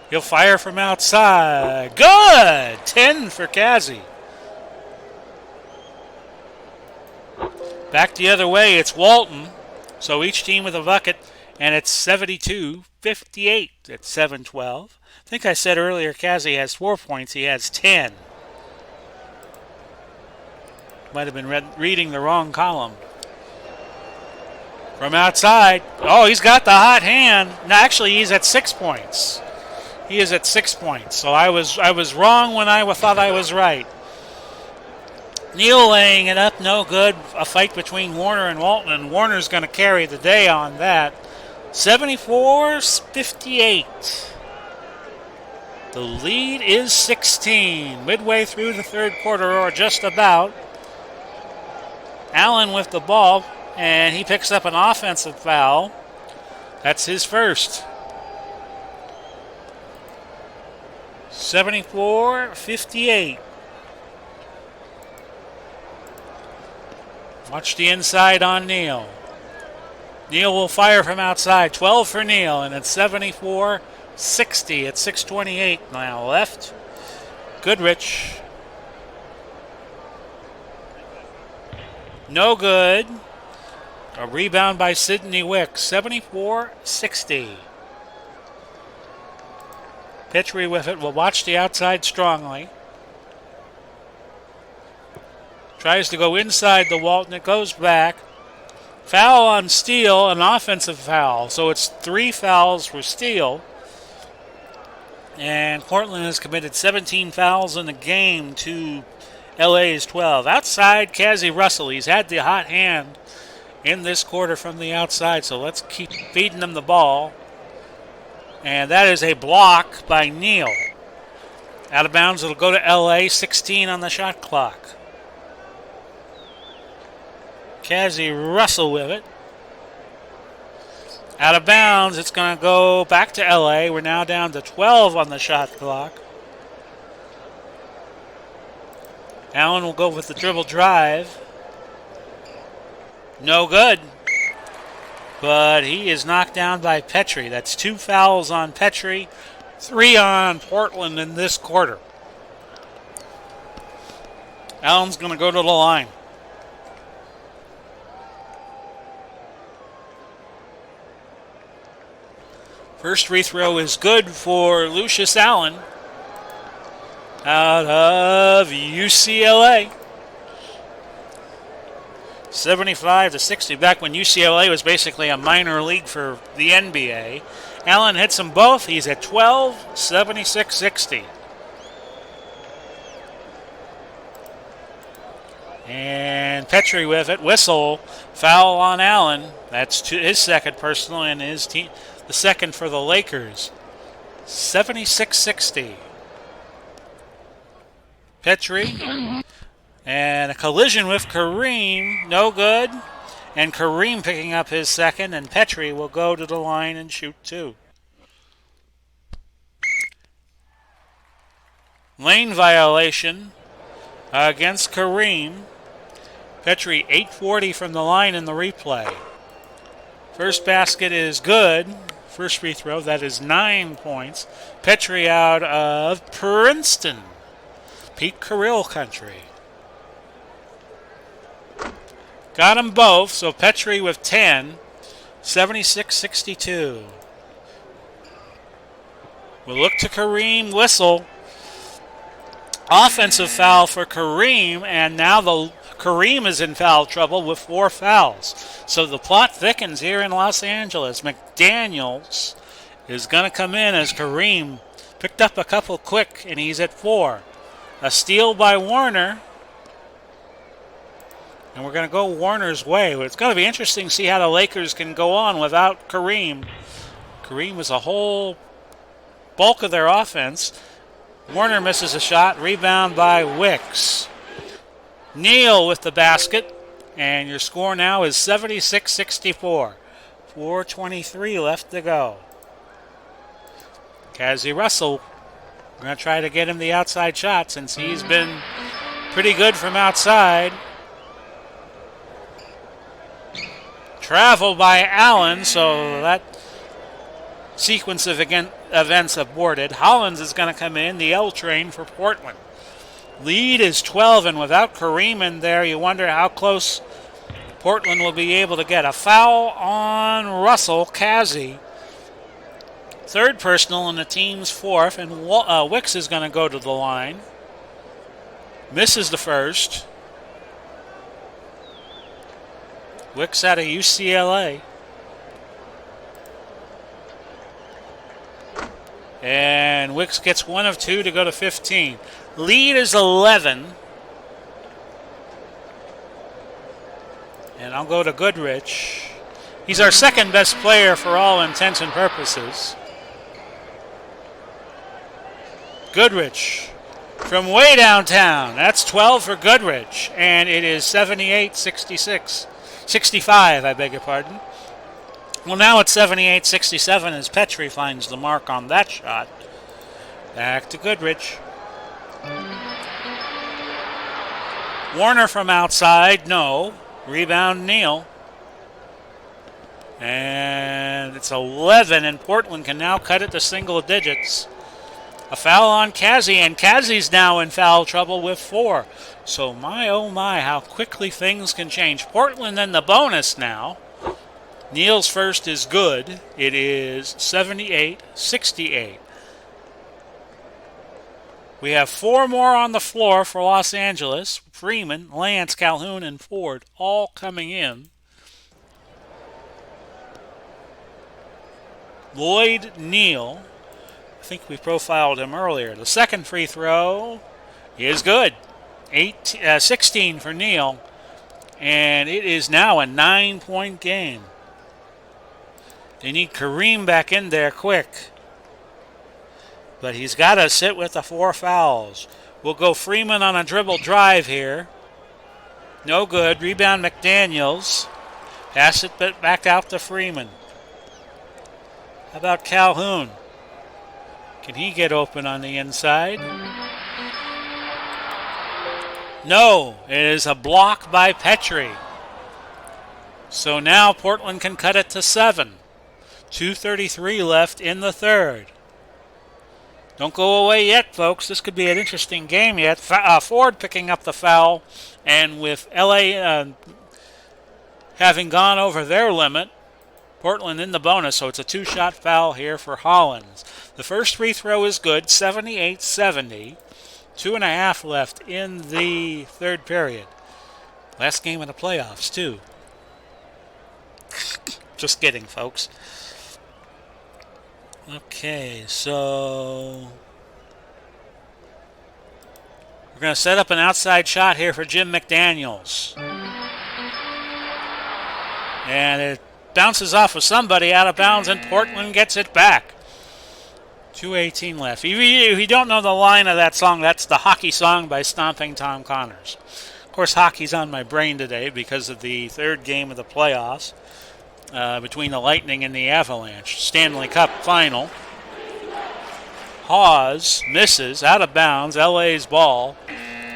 He'll fire from outside. Good! 10 for Kazi. Back the other way, it's Walton. So each team with a bucket. And it's 72-58 at 7-12. I think I said earlier Kazi has 4 points. He has 10. Might have been reading the wrong column. From outside. Oh, he's got the hot hand. No, actually, he's at 6 points. He is at 6 points. So I was wrong when I thought I was right. Neal laying it up, no good. A fight between Warner and Walton, and Warner's going to carry the day on that. 74-58. The lead is 16. Midway through the third quarter, or just about. Allen with the ball, and he picks up an offensive foul. That's his first. 74-58. Watch the inside on Neal. Neal will fire from outside. 12 for Neal, and it's 74-60 at 6:28 now left. Goodrich. No good. A rebound by Sidney Wicks. 74-60. Petrie with it. Will watch the outside strongly. Tries to go inside the Walton. It goes back. Foul on Steele, an offensive foul. So it's 3 fouls for Steele. And Portland has committed 17 fouls in the game to LA's 12. Outside, Kazi Russell. He's had the hot hand in this quarter from the outside. So let's keep feeding him the ball. And that is a block by Neal. Out of bounds, it'll go to LA. 16 on the shot clock. Kazi Russell with it. Out of bounds, it's going to go back to LA. We're now down to 12 on the shot clock. Allen will go with the dribble drive. No good. But he is knocked down by Petrie. That's 2 fouls on Petrie, 3 on Portland in this quarter. Allen's going to go to the line. First free throw is good for Lucius Allen out of UCLA. 75-60. Back when UCLA was basically a minor league for the NBA. Allen hits them both. He's at 12, 76-60. And Petrie with it. Whistle. Foul on Allen. That's his second personal and his team. The second for the Lakers. 76-60. Petrie. And a collision with Kareem. No good. And Kareem picking up his second. And Petrie will go to the line and shoot 2. Lane violation against Kareem. Petrie 8:40 from the line in the replay. First basket is good. First free throw, that is 9 points. Petrie out of Princeton. Pete Carrill country. Got them both, so Petrie with 10. 76-62. We'll look to Kareem. Whistle. Offensive foul for Kareem, and now Kareem is in foul trouble with 4 fouls. So the plot thickens here in Los Angeles. McDaniels is going to come in as Kareem picked up a couple quick, and he's at 4. A steal by Warner. And we're going to go Warner's way. It's going to be interesting to see how the Lakers can go on without Kareem. Kareem was a whole bulk of their offense. Warner misses a shot. Rebound by Wicks. Neal with the basket. And your score now is 76-64. 4:23 left to go. Kazi Russell. We're going to try to get him the outside shot since he's been pretty good from outside. Travel by Allen, so that sequence of events aborted. Hollins is going to come in, the L train for Portland. Lead is 12, and without Kareem in there, you wonder how close Portland will be able to get a foul on Russell Kazi. Third personal and the team's fourth, and Wicks is going to go to the line. Misses the first. Wicks out of UCLA. And Wicks gets 1 of 2 to go to 15. Lead is 11. And I'll go to Goodrich. He's our second best player for all intents and purposes. Goodrich from way downtown. That's 12 for Goodrich. And it is 78-66. 65, I beg your pardon. Well, now it's 78-67 as Petrie finds the mark on that shot. Back to Goodrich. Warner from outside, no. Rebound Neal. And it's 11, and Portland can now cut it to single digits. A foul on Kazi, and Kazi's now in foul trouble with 4. So my, oh my, how quickly things can change. Portland in the bonus now. Neal's first is good. It is 78-68. We have 4 more on the floor for Los Angeles. Freeman, Lance, Calhoun, and Ford all coming in. Lloyd Neal. I think we profiled him earlier. The second free throw is good. 16 for Neal. And it is now a 9-point game. They need Kareem back in there quick. But he's got to sit with the 4 fouls. We'll go Freeman on a dribble drive here. No good. Rebound McDaniels. Pass it back out to Freeman. How about Calhoun? Can he get open on the inside? No. It is a block by Petrie. So now Portland can cut it to 7. 2:33 left in the third. Don't go away yet, folks. This could be an interesting game yet. Ford picking up the foul, and with LA having gone over their limit, Portland in the bonus, so it's a 2-shot foul here for Hollins. The first free throw is good, 78-70. 2.5 left in the third period. Last game of the playoffs, too. Just kidding, folks. Okay, so we're going to set up an outside shot here for Jim McDaniels. And it bounces off of somebody out of bounds, and Portland gets it back. 2:18 left. If you don't know the line of that song, that's the hockey song by Stomping Tom Connors. Of course, hockey's on my brain today because of the third game of the playoffs. Between the Lightning and the Avalanche. Stanley Cup final. Hawes misses, out of bounds, LA's ball.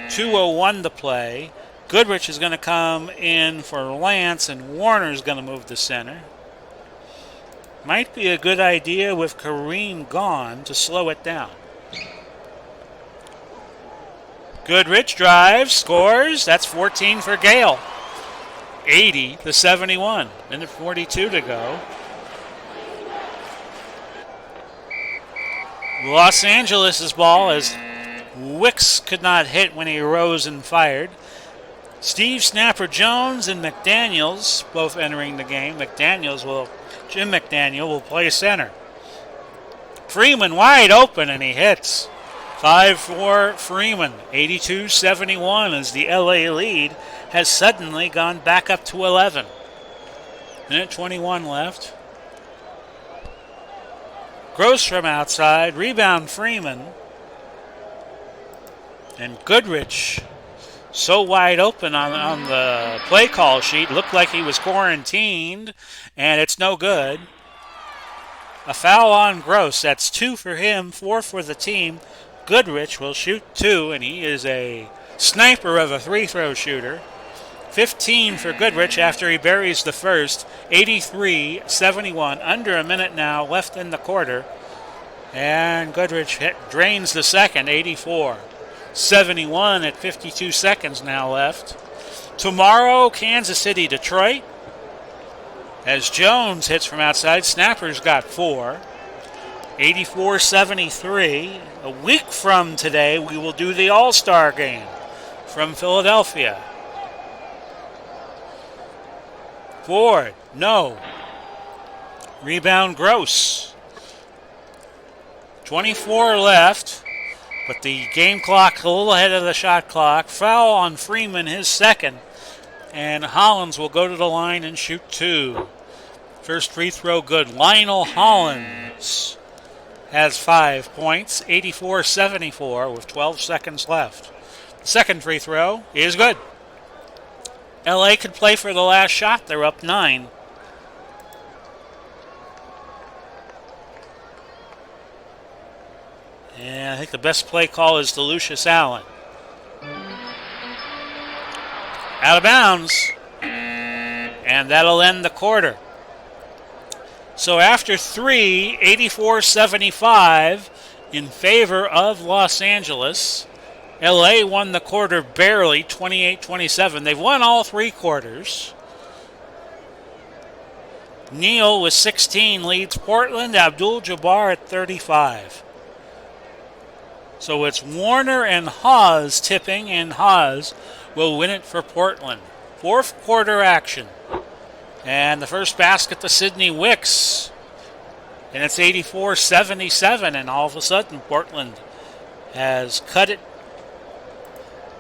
2:01 to play. Goodrich is going to come in for Lance, and Warner's going to move to center. Might be a good idea with Kareem gone to slow it down. Goodrich drives, scores. That's 14 for Gale. 80-71. Minute 42 to go. Los Angeles' ball as Wicks could not hit when he rose and fired. Steve Snapper Jones and McDaniels both entering the game. Jim McDaniel will play center. Freeman wide open and he hits. 5 for Freeman. 82-71 as the LA lead has suddenly gone back up to 11. Minute 21 left. Gross from outside. Rebound Freeman. And Goodrich, so wide open on the play call sheet, looked like he was quarantined, and it's no good. A foul on Gross. That's 2 for him, 4 for the team. Goodrich will shoot 2, and he is a sniper of a free-throw shooter. 15 for Goodrich after he buries the first. 83-71. Under a minute now left in the quarter. And Goodrich drains the second. 84-71 at 52 seconds now left. Tomorrow, Kansas City, Detroit. As Jones hits from outside, Snapper's got 4. 84-73. A week from today, we will do the All-Star game from Philadelphia. Ford, no. Rebound, Gross. 24 left, but the game clock a little ahead of the shot clock. Foul on Freeman, his second, and Hollins will go to the line and shoot 2. First free throw good. Lionel Hollins has 5 points, 84-74 with 12 seconds left. Second free throw is good. LA could play for the last shot. They're up 9. And I think the best play call is to Lucius Allen. Out of bounds. And that'll end the quarter. So after 3, 84-75 in favor of Los Angeles. LA won the quarter barely, 28-27. They've won all 3 quarters. Neal with 16 leads Portland. Abdul-Jabbar at 35. So it's Warner and Haas tipping, and Haas will win it for Portland. Fourth quarter action. And the first basket to Sidney Wicks. And it's 84-77, and all of a sudden Portland has cut it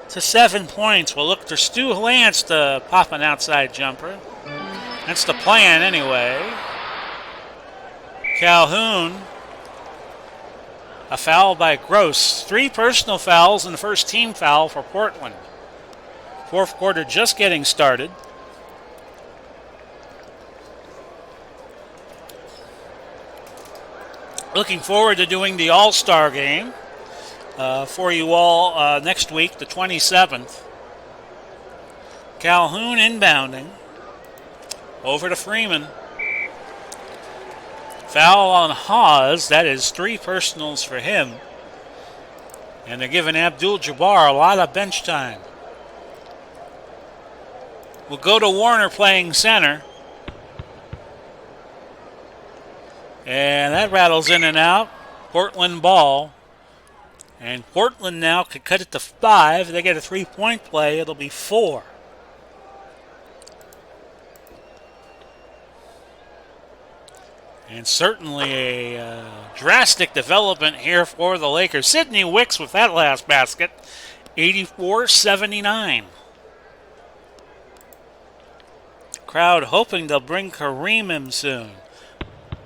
to 7 points. We'll look for Stu Lance to pop an outside jumper. That's the plan anyway. Calhoun. A foul by Gross. 3 personal fouls and the first team foul for Portland. Fourth quarter just getting started. Looking forward to doing the All-Star game for you all next week, the 27th. Calhoun inbounding. Over to Freeman. Foul on Haas. That is 3 personals for him. And they're giving Abdul-Jabbar a lot of bench time. We'll go to Warner playing center. And that rattles in and out. Portland ball. And Portland now could cut it to 5. They get a 3-point play. It'll be 4. And certainly a drastic development here for the Lakers. Sidney Wicks with that last basket. 84-79. Crowd hoping they'll bring Kareem in soon.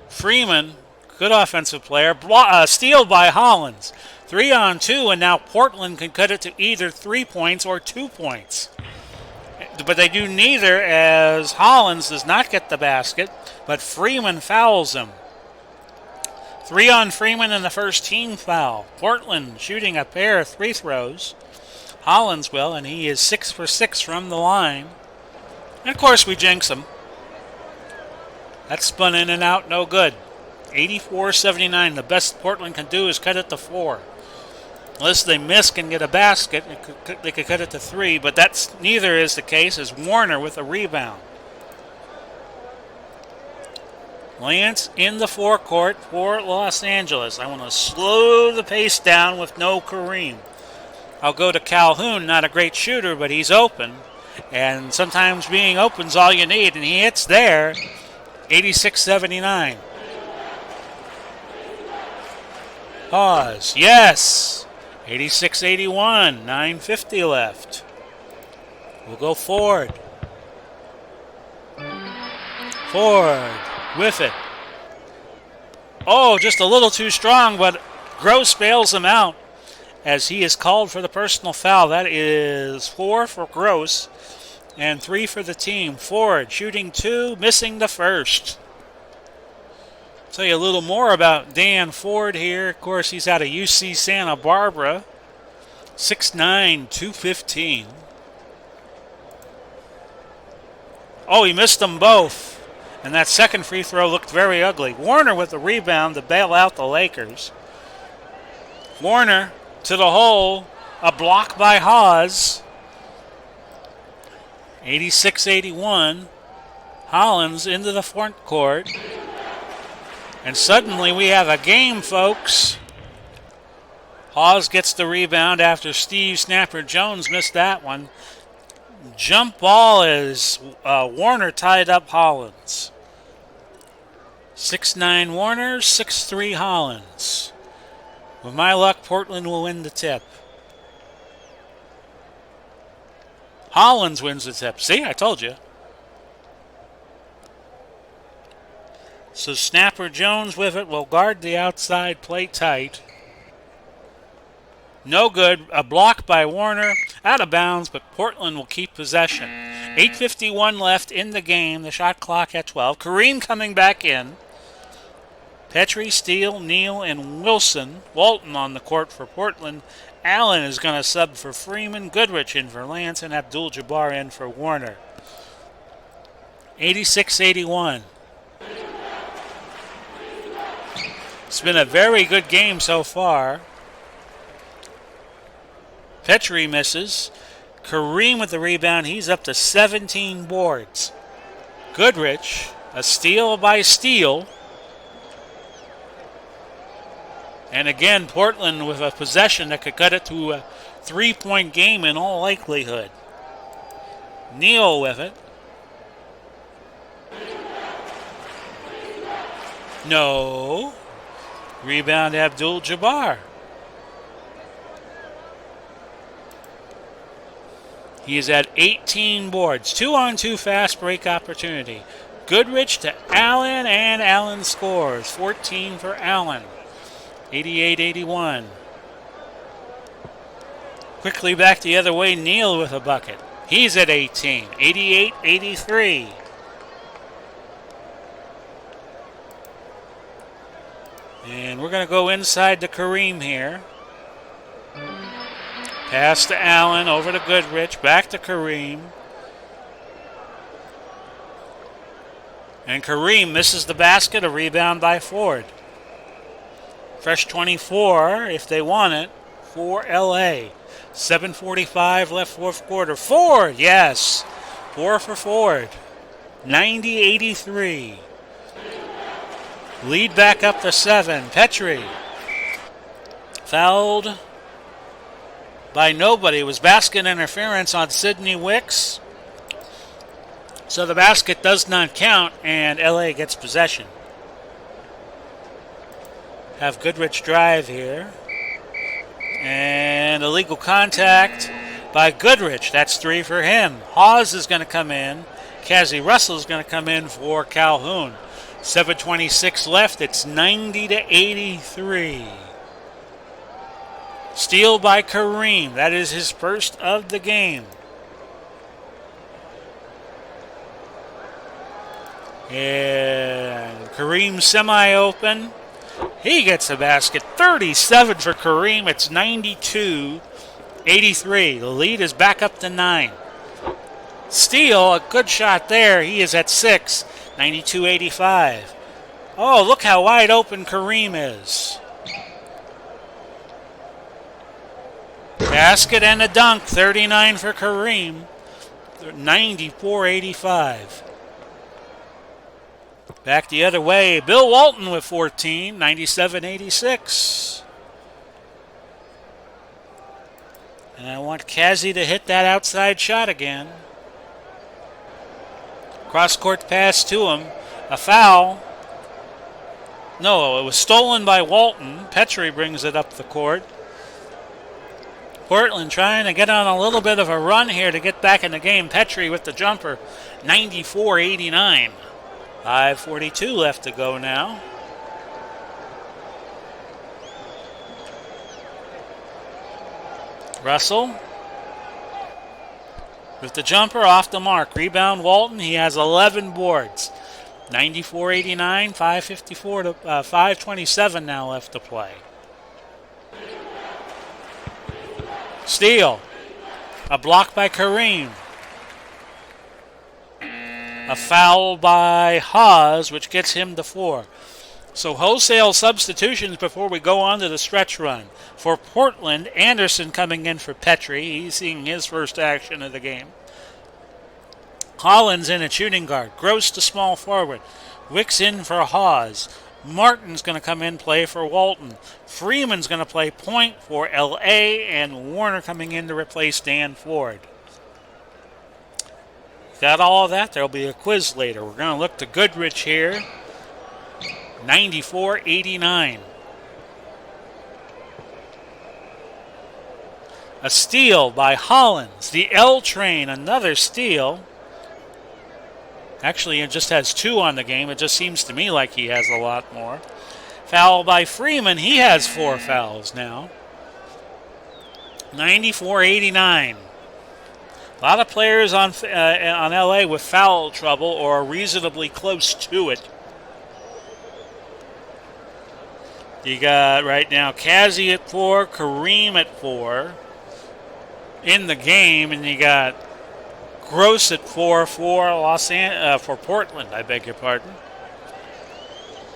Freeman, good offensive player. Steal by Hollins. 3-on-2, and now Portland can cut it to either 3 points or 2 points. But they do neither, as Hollins does not get the basket, but Freeman fouls him. 3 on Freeman in the first team foul. Portland shooting a pair of free throws. Hollins will, and he is 6 for 6 from the line. And of course we jinx him. That spun in and out, no good. 84-79. The best Portland can do is cut it to 4. Unless they miss and get a basket, they could cut it to 3, but that's neither is the case as Warner with a rebound. Lance in the forecourt for Los Angeles. I want to slow the pace down with no Kareem. I'll go to Calhoun, not a great shooter, but he's open. And sometimes being open's all you need, and he hits there. 86-79. Pause. Yes. 86-81. 9:50 left. We'll go Ford. Ford with it. Oh, just a little too strong, but Gross bails him out as he is called for the personal foul. That is 4 for Gross and 3 for the team. Ford shooting 2, missing the first. Tell you a little more about Dan Ford here. Of course, he's out of UC Santa Barbara. 6'9", 215. Oh, he missed them both. And that second free throw looked very ugly. Warner with the rebound to bail out the Lakers. Warner to the hole. A block by Haas. 86-81. Hollins into the front court. And suddenly we have a game, folks. Hawes gets the rebound after Steve Snapper Jones missed that one. Jump ball is Warner tied up Hollins. 6-9 Warner, 6-3 Hollins. With my luck, Portland will win the tip. Hollins wins the tip. See, I told you. So Snapper Jones with it will guard the outside, play tight. No good. A block by Warner. Out of bounds, but Portland will keep possession. 8:51 left in the game. The shot clock at 12. Kareem coming back in. Petrie, Steele, Neal, and Walton on the court for Portland. Allen is going to sub for Freeman. Goodrich in for Lance, and Abdul-Jabbar in for Warner. 86-81. It's been a very good game so far. Petrie misses. Kareem with the rebound. He's up to 17 boards. Goodrich, a steal by Steele. And again, Portland with a possession that could cut it to a 3-point game in all likelihood. Neal with it. No. Rebound Abdul-Jabbar. He is at 18 boards. 2-on-2 fast break opportunity. Goodrich to Allen, and Allen scores. 14 for Allen. 88-81. Quickly back the other way, Neal with a bucket. He's at 18. 88-83. And we're going to go inside to Kareem here. Pass to Allen, over to Goodrich, back to Kareem. And Kareem misses the basket, a rebound by Ford. Fresh 24, if they want it, for LA. 7:45 left fourth quarter. Ford, yes. 4 for Ford. 90-83. Lead back up to 7. Petrie. Fouled by nobody. It was basket interference on Sidney Wicks. So the basket does not count, and LA gets possession. Have Goodrich drive here. And illegal contact by Goodrich. That's 3 for him. Hawes is going to come in. Cazzie Russell is going to come in for Calhoun. 7:26 left. It's 90-83. Steal by Kareem. That is his first of the game. And Kareem semi-open. He gets a basket. 37 for Kareem. It's 92-83. The lead is back up to 9. Steele, a good shot there. He is at 6. 92-85. Oh, look how wide open Kareem is. Basket and a dunk. 39 for Kareem. 94-85. Back the other way. Bill Walton with 14. 97-86. And I want Cazzie to hit that outside shot again. Cross-court pass to him. A foul. No, it was stolen by Walton. Petrie brings it up the court. Portland trying to get on a little bit of a run here to get back in the game. Petrie with the jumper. 94-89. 5:42 left to go now. Russell with the jumper off the mark. Rebound Walton. He has 11 boards. 94-89. 5:54 to 5:27 now left to play. Steele. A block by Kareem. A foul by Hawes, which gets him to 4. So wholesale substitutions before we go on to the stretch run. For Portland, Anderson coming in for Petrie. He's seeing his first action of the game. Collins in at shooting guard. Gross to small forward. Wicks in for Hawes. Martin's going to come in play for Walton. Freeman's going to play point for LA, and Warner coming in to replace Dan Ford. Got all of that? There'll be a quiz later. We're going to look to Goodrich here. 94-89. A steal by Hollins. The L train, another steal. Actually, it just has 2 on the game. It just seems to me like he has a lot more. Foul by Freeman. He has 4 fouls now. 94-89. A lot of players on LA with foul trouble or reasonably close to it. You got right now Kazi at 4, Kareem at 4 in the game, and you got Gross at 4 for for Portland. I beg your pardon.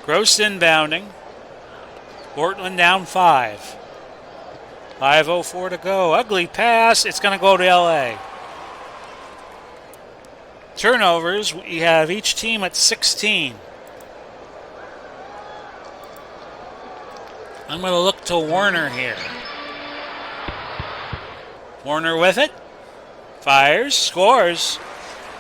Gross inbounding. Portland down 5. 5:04 to go. Ugly pass. It's going to go to LA. Turnovers. We have each team at 16. I'm going to look to Warner here. Warner with it. Fires. Scores.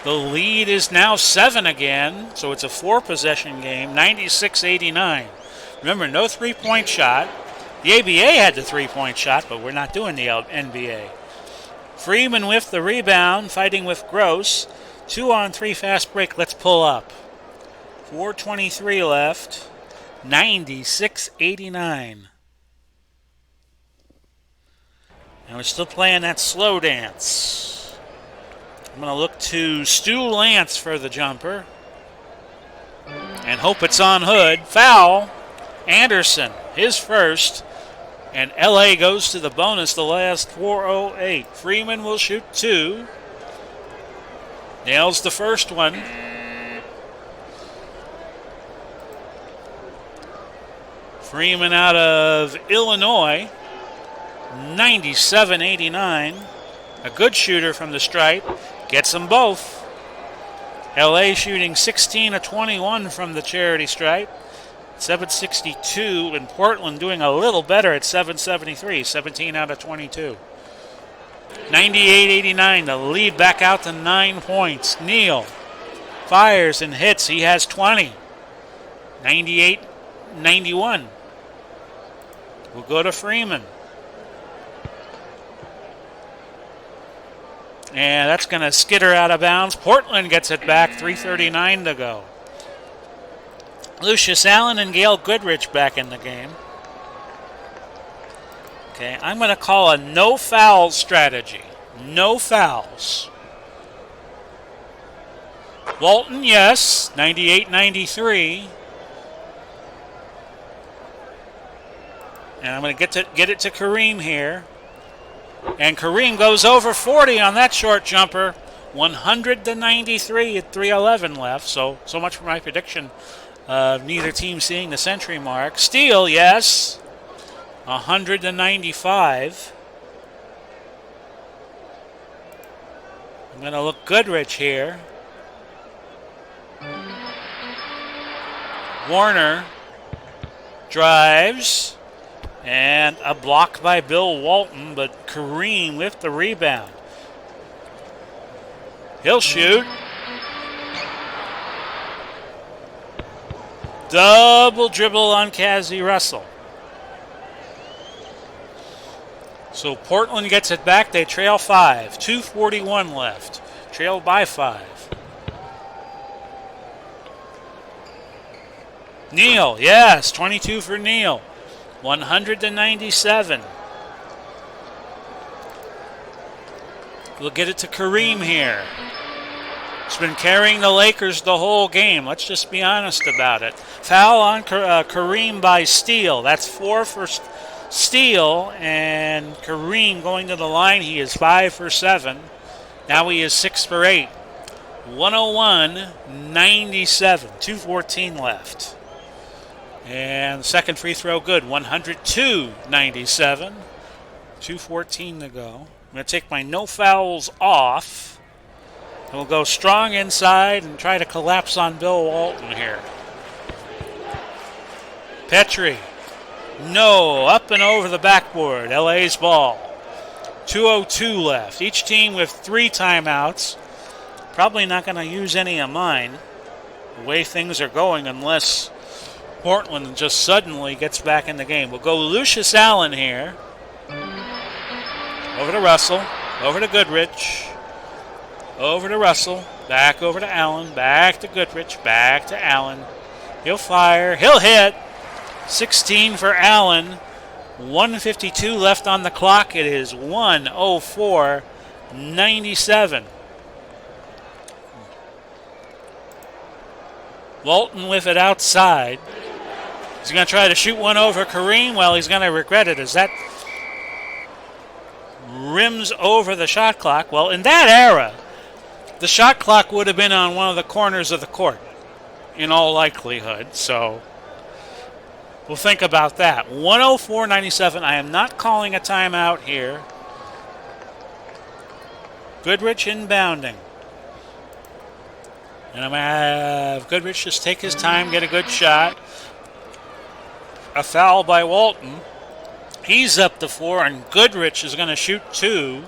The lead is now 7 again, so it's a 4-possession game, 96-89. Remember, no three-point shot. The ABA had the three-point shot, but we're not doing the NBA. Freeman with the rebound, fighting with Gross. 2-on-3 fast break. Let's pull up. 4:23 left. 96-89. And we're still playing that slow dance. I'm going to look to Stu Lance for the jumper. And hope it's on Hood. Foul. Anderson, his first. And LA goes to the bonus the last 4:08. Freeman will shoot 2. Nails the first one. Freeman out of Illinois. 97-89. A good shooter from the stripe. Gets them both. LA shooting 16 of 21 from the charity stripe. 762. And Portland doing a little better at 773. 17 out of 22. 98-89. The lead back out to 9 points. Neal fires and hits. He has 20. 98-91. We'll go to Freeman. And that's going to skitter out of bounds. Portland gets it back. 3:39 to go. Lucius Allen and Gail Goodrich back in the game. Okay, I'm going to call a no foul strategy. No fouls. Walton, yes. 98-93. And I'm going to get it to Kareem here. And Kareem goes over 40 on that short jumper. 100-93 at 3:11 left. So much for my prediction of neither team seeing the century mark. Steal, yes. 100-95. I'm going to look Goodrich here. Warner drives. And a block by Bill Walton, but Kareem with the rebound. He'll shoot. Double dribble on Kazi Russell. So Portland gets it back. They trail 5. 2:41 left. Trailed by 5. Neal, yes, 22 for Neal. 100-97. We'll get it to Kareem here. He's been carrying the Lakers the whole game. Let's just be honest about it. Foul on Kareem by Steele. That's 4 for Steele, and Kareem going to the line. He is 5 for 7. Now he is 6 for 8. 101-97. 2:14 left. And the second free throw good. 102-97. 2:14 to go. I'm going to take my no fouls off. He'll go strong inside and try to collapse on Bill Walton here. Petrie. No, up and over the backboard. LA's ball. 2:02 left. Each team with 3 timeouts. Probably not going to use any of mine the way things are going unless Portland just suddenly gets back in the game. We'll go Lucius Allen here. Over to Russell. Over to Goodrich. Over to Russell. Back over to Allen. Back to Goodrich. Back to Allen. He'll fire. He'll hit. 16 for Allen. 1:52 left on the clock. It is 1:04.97. Walton with it outside. He's going to try to shoot one over Kareem. Well, he's going to regret it as that rims over the shot clock. Well, in that era, the shot clock would have been on one of the corners of the court in all likelihood. So we'll think about that. 1:04.97. I am not calling a timeout here. Goodrich inbounding. And I'm going to have Goodrich just take his time, get a good shot. A foul by Walton. He's up to 4, and Goodrich is going to shoot 2.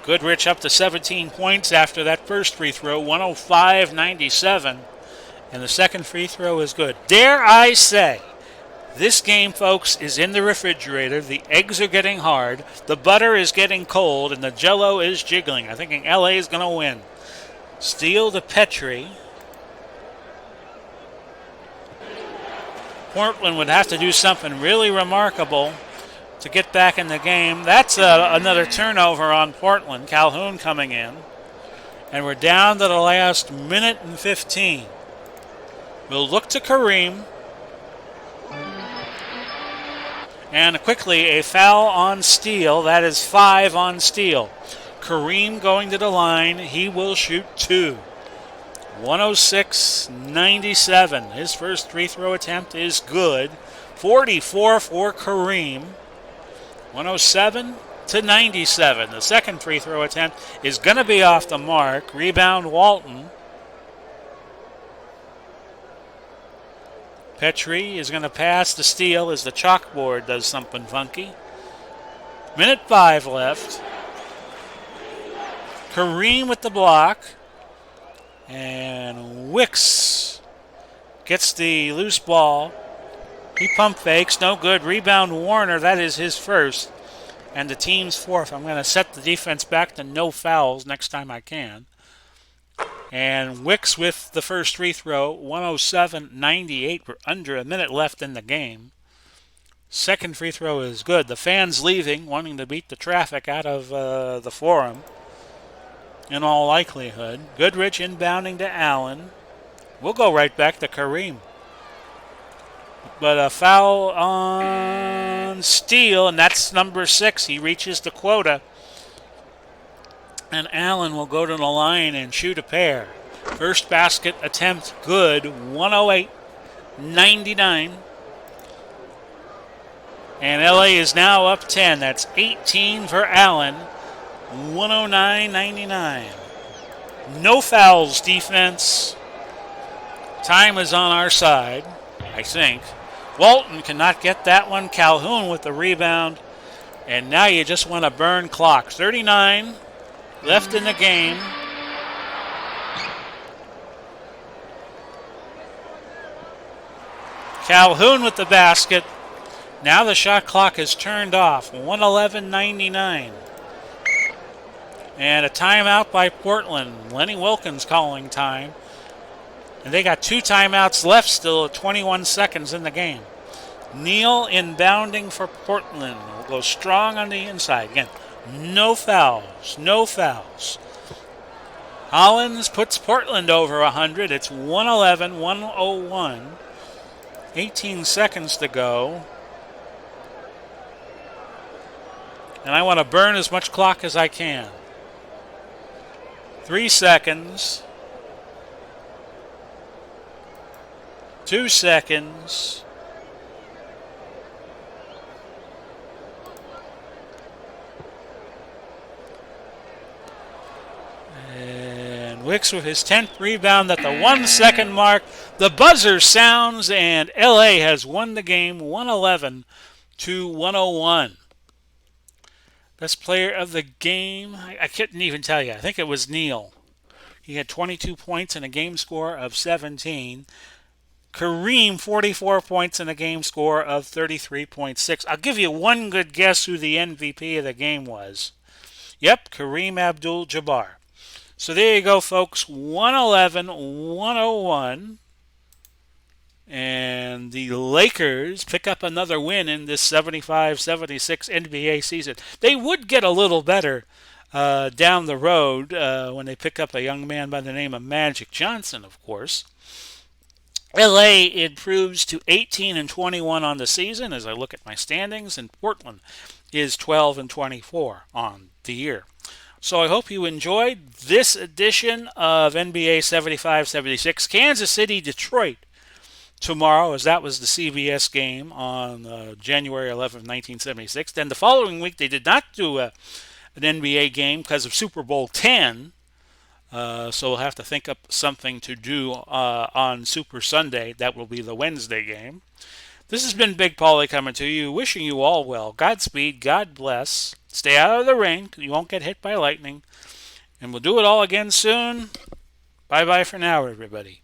Goodrich up to 17 points after that first free throw, 105.97. And the second free throw is good. Dare I say, this game, folks, is in the refrigerator. The eggs are getting hard. The butter is getting cold, and the Jell-O is jiggling. I'm thinking LA is going to win. Steal to Petrie. Portland would have to do something really remarkable to get back in the game. That's another turnover on Portland. Calhoun coming in. And we're down to the last minute and 15. We'll look to Kareem. And quickly, a foul on Steele. That is 5 on Steele. Kareem going to the line. He will shoot 2. 106.97. His first free throw attempt is good. 44 for Kareem. 107-97. The second free throw attempt is going to be off the mark. Rebound Walton. Petrie is going to pass to Steele as the chalkboard does something funky. Minute 5 left. Kareem with the block. And Wicks gets the loose ball. He pump fakes, no good. Rebound Warner, that is his first. And the team's fourth. I'm going to set the defense back to no fouls next time I can. And Wicks with the first free throw, 107.98. We're under a minute left in the game. Second free throw is good. The fans leaving, wanting to beat the traffic out of the Forum. In all likelihood. Goodrich inbounding to Allen. We'll go right back to Kareem. But a foul on Steele, and that's number 6. He reaches the quota. And Allen will go to the line and shoot a pair. First basket attempt good. 108.99. And LA is now up 10. That's 18 for Allen. 109.99. No fouls defense. Time is on our side, I think. Walton cannot get that one. Calhoun with the rebound. And now you just want to burn clock. 39 left in the game. Calhoun with the basket. Now the shot clock is turned off. 111.99. And a timeout by Portland. Lenny Wilkins calling time. And they got 2 timeouts left still, 21 seconds in the game. Neal inbounding for Portland. Will go strong on the inside. Again, no fouls. No fouls. Hollins puts Portland over 100. It's 111-101. 18 seconds to go. And I want to burn as much clock as I can. 3 seconds. 2 seconds. Wicks with his 10th rebound at the 1 second mark. The buzzer sounds, and LA has won the game 111 to 101. Best player of the game, I couldn't even tell you. I think it was Neal. He had 22 points and a game score of 17. Kareem, 44 points and a game score of 33.6. I'll give you one good guess who the MVP of the game was. Yep, Kareem Abdul-Jabbar. So there you go, folks. 111, 101. And the Lakers pick up another win in this 75-76 NBA season. They would get a little better down the road when they pick up a young man by the name of Magic Johnson, of course. LA improves to 18 and 21 on the season as I look at my standings, and Portland is 12 and 24 on the year. So I hope you enjoyed this edition of NBA 75-76. Kansas City, Detroit tomorrow, as that was the CBS game on January 11, 1976. Then the following week they did not do an NBA game because of Super Bowl 10. So we'll have to think up something to do on Super Sunday. That will be the Wednesday game. This has been Big Paulie coming to you, wishing you all well. Godspeed, God bless. Stay out of the rain. You won't get hit by lightning. And we'll do it all again soon. Bye-bye for now, everybody.